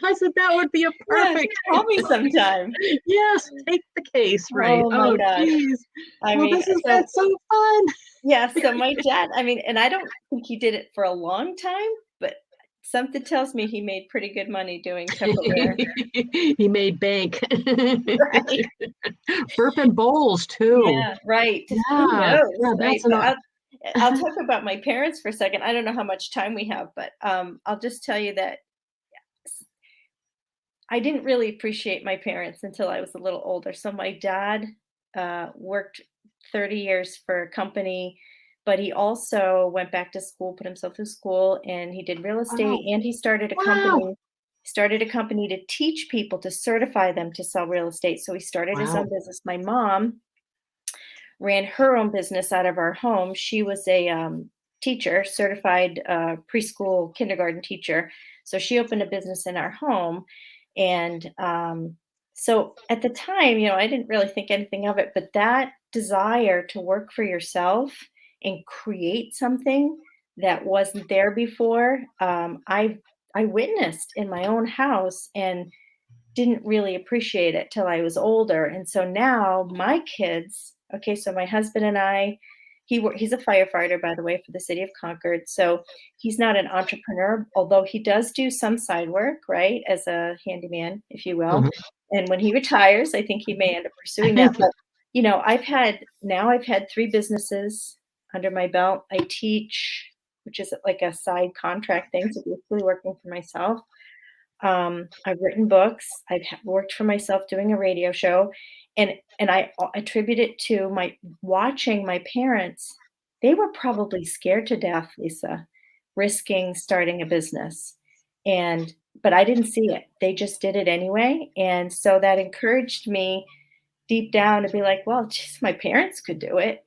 [SPEAKER 1] I said that would be a
[SPEAKER 2] Yeah,
[SPEAKER 1] perfect.
[SPEAKER 2] call me sometime.
[SPEAKER 1] Yes, take the case, right?
[SPEAKER 2] Oh my
[SPEAKER 1] Oh,
[SPEAKER 2] gosh.
[SPEAKER 1] geez.
[SPEAKER 2] I
[SPEAKER 1] Well,
[SPEAKER 2] mean,
[SPEAKER 1] this has been
[SPEAKER 2] so
[SPEAKER 1] so fun.
[SPEAKER 2] yeah, so my dad, I mean, and I don't think he did it for a long time, but something tells me he made pretty good money doing Tupperware.
[SPEAKER 1] He made bank.
[SPEAKER 2] Right.
[SPEAKER 1] Burping bowls too.
[SPEAKER 2] Yeah, right. Who
[SPEAKER 1] Yeah,
[SPEAKER 2] knows,
[SPEAKER 1] yeah,
[SPEAKER 2] right?
[SPEAKER 1] that's an
[SPEAKER 2] But I'll talk about my parents for a second. I don't know how much time we have, but I'll just tell you that I didn't really appreciate my parents until I was a little older. So my dad worked 30 years for a company, but he also went back to school, put himself through school, and he did real estate
[SPEAKER 1] wow,
[SPEAKER 2] and he started a
[SPEAKER 1] wow,
[SPEAKER 2] company. Started a company to teach people to certify them to sell real estate. So he started his own
[SPEAKER 1] wow.
[SPEAKER 2] business. My mom ran her own business out of our home. She was a teacher, certified preschool kindergarten teacher. So she opened a business in our home. And so at the time, I didn't really think anything of it, but that desire to work for yourself and create something that wasn't there before, I witnessed in my own house and didn't really appreciate it till I was older. And so now my kids, okay, so my husband and I, He's a firefighter, by the way, for the city of Concord. So he's not an entrepreneur, although he does do some side work, right, as a handyman, if you will.
[SPEAKER 1] Mhm.
[SPEAKER 2] And when he retires, I think he may end up pursuing that. But I've had 3 businesses under my belt. I teach, which is like a side contract thing, so basically working for myself. I've written books. I've worked for myself doing a radio show, and I attribute it to my watching my parents. They were probably scared to death, Lisa, risking starting a business, and but I didn't see it. They just did it anyway, and so that encouraged me deep down to be like, well, geez, my parents could do it.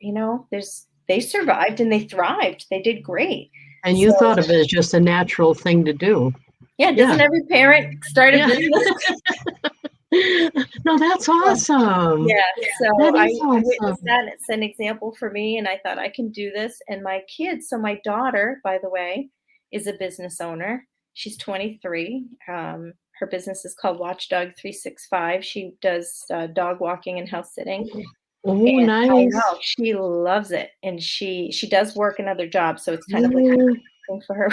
[SPEAKER 2] They survived and they thrived. They did great.
[SPEAKER 1] And
[SPEAKER 2] So
[SPEAKER 1] you thought of it as just a natural thing to do.
[SPEAKER 2] yeah,
[SPEAKER 1] Yeah.
[SPEAKER 2] doesn't every parent start a
[SPEAKER 1] Yeah.
[SPEAKER 2] business?
[SPEAKER 1] No, that's awesome.
[SPEAKER 2] Yeah, so
[SPEAKER 1] That
[SPEAKER 2] I
[SPEAKER 1] is
[SPEAKER 2] witnessed
[SPEAKER 1] awesome.
[SPEAKER 2] that, and it's an example for me, and I thought I can do this, and my kids so my daughter, by the way, is a business owner. She's 23. Her business is called Watchdog 365. She does, dog walking and house sitting,
[SPEAKER 1] Oh,
[SPEAKER 2] and I
[SPEAKER 1] nice.
[SPEAKER 2] know, she loves it, and she does work another job, so it's kind of like a
[SPEAKER 1] Mm.
[SPEAKER 2] thing for her.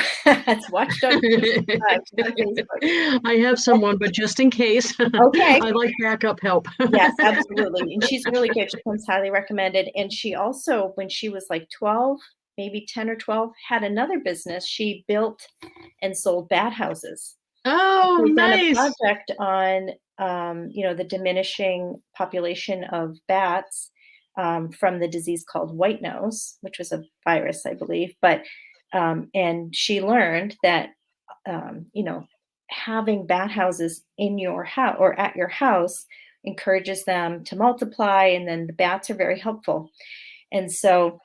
[SPEAKER 2] It's Watchdog 365. She's on Facebook.
[SPEAKER 1] I have someone, but just in case,
[SPEAKER 2] Okay.
[SPEAKER 1] I like backup help.
[SPEAKER 2] Yes, absolutely, and she's really good. She comes highly recommended, and she also, when she was, like, 12, maybe 10 or 12, had another business. She built and sold bat houses.
[SPEAKER 1] Oh,
[SPEAKER 2] She had done a
[SPEAKER 1] nice.
[SPEAKER 2] project on, the diminishing population of bats, from the disease called white nose, which was a virus, I believe, and she learned that, having bat houses in your house or at your house encourages them to multiply, and then the bats are very helpful. And so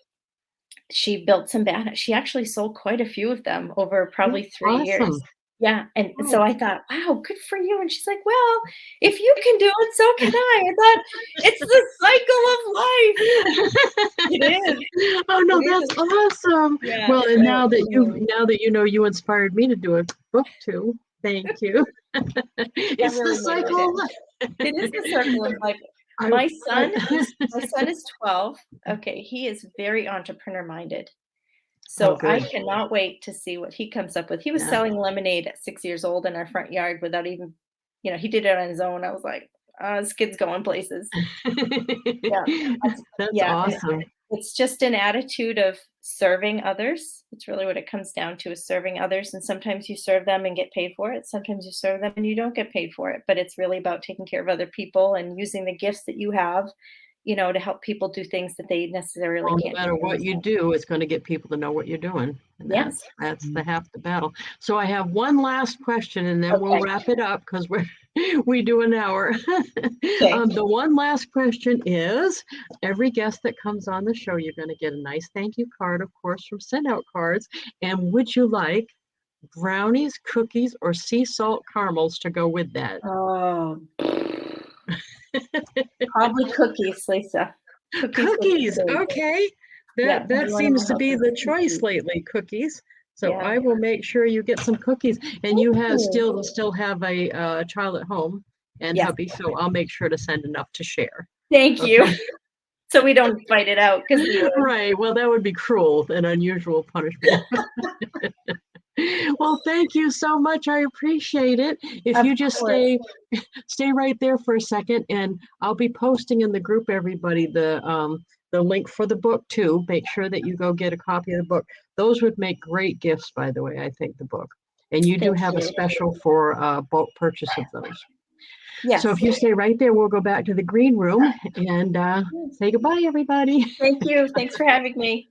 [SPEAKER 2] she built some bat. She actually sold quite a few of them over
[SPEAKER 1] That's
[SPEAKER 2] probably 3 years.
[SPEAKER 1] awesome.
[SPEAKER 2] Yeah, and
[SPEAKER 1] Oh.
[SPEAKER 2] so I thought, wow, good for you. And she's like, well, if you can do it, so can I. I thought it's the cycle of life. It is.
[SPEAKER 1] Oh, no,
[SPEAKER 2] It
[SPEAKER 1] that's
[SPEAKER 2] is.
[SPEAKER 1] awesome.
[SPEAKER 2] Yeah.
[SPEAKER 1] Well, and
[SPEAKER 2] So anyway,
[SPEAKER 1] now that you inspired me to do a book too. Thank you.
[SPEAKER 2] that
[SPEAKER 1] It's the
[SPEAKER 2] really made my
[SPEAKER 1] cycle
[SPEAKER 2] day.
[SPEAKER 1] of life.
[SPEAKER 2] It is the circle of life.
[SPEAKER 1] I
[SPEAKER 2] My son is 12. Okay, he is very entrepreneur minded.
[SPEAKER 1] Oh,
[SPEAKER 2] So I
[SPEAKER 1] good.
[SPEAKER 2] cannot wait to see what he comes up with. He was
[SPEAKER 1] Yeah.
[SPEAKER 2] selling lemonade at 6 years old in our front yard without even, he did it on his own. I was like, this kid's going places. Yeah. That's
[SPEAKER 1] That's
[SPEAKER 2] yeah, and
[SPEAKER 1] awesome.
[SPEAKER 2] it's just an attitude of serving others. It's really what it comes down to, is serving others, and sometimes you serve them and get paid for it. Sometimes you serve them and you don't get paid for it, but it's really about taking care of other people and using the gifts that you have, to help people do things that they necessarily
[SPEAKER 1] Well, no
[SPEAKER 2] can't do
[SPEAKER 1] matter
[SPEAKER 2] for
[SPEAKER 1] what you
[SPEAKER 2] themselves.
[SPEAKER 1] do, it's gonna get people to know what you're doing, and
[SPEAKER 2] Yes.
[SPEAKER 1] that's the half the battle. So I have one last question, and then we'll
[SPEAKER 2] Okay.
[SPEAKER 1] wrap it up because we do an hour.
[SPEAKER 2] Okay.
[SPEAKER 1] The one last question is, every guest that comes on the show, you're gonna get a nice thank you card, of course, from Send Out Cards, and would you like brownies, cookies, or sea salt caramels to go with that?
[SPEAKER 2] Oh, probably cookies, Lisa. Cookies would be
[SPEAKER 1] Cookies,
[SPEAKER 2] great.
[SPEAKER 1] okay.
[SPEAKER 2] Yeah,
[SPEAKER 1] That
[SPEAKER 2] every one of my
[SPEAKER 1] seems to be
[SPEAKER 2] husband's
[SPEAKER 1] the choice
[SPEAKER 2] cookies.
[SPEAKER 1] lately, cookies. So
[SPEAKER 2] Yeah.
[SPEAKER 1] I will make sure you get some cookies. And
[SPEAKER 2] Thank
[SPEAKER 1] you have
[SPEAKER 2] you.
[SPEAKER 1] still have a child at home and
[SPEAKER 2] Yes.
[SPEAKER 1] hubby, so I'll make sure to send enough to share.
[SPEAKER 2] Thank you.
[SPEAKER 1] Okay.
[SPEAKER 2] So we don't fight it out because we would.
[SPEAKER 1] Right. Well, that would be cruel and unusual punishment. Well, thank you so much. I appreciate it. If
[SPEAKER 2] Of
[SPEAKER 1] you just
[SPEAKER 2] course.
[SPEAKER 1] stay right there for a second, and I'll be posting in the group, everybody, the link for the book too. Make sure that you go get a copy of the book. Those would make great gifts, by the way, I think, the book. And you do
[SPEAKER 2] Thank
[SPEAKER 1] have a
[SPEAKER 2] you.
[SPEAKER 1] special for bulk purchase of those. So if
[SPEAKER 2] Yes.
[SPEAKER 1] you stay right there, we'll go back to the green room and say goodbye, everybody.
[SPEAKER 2] Thank you. Thanks for having me.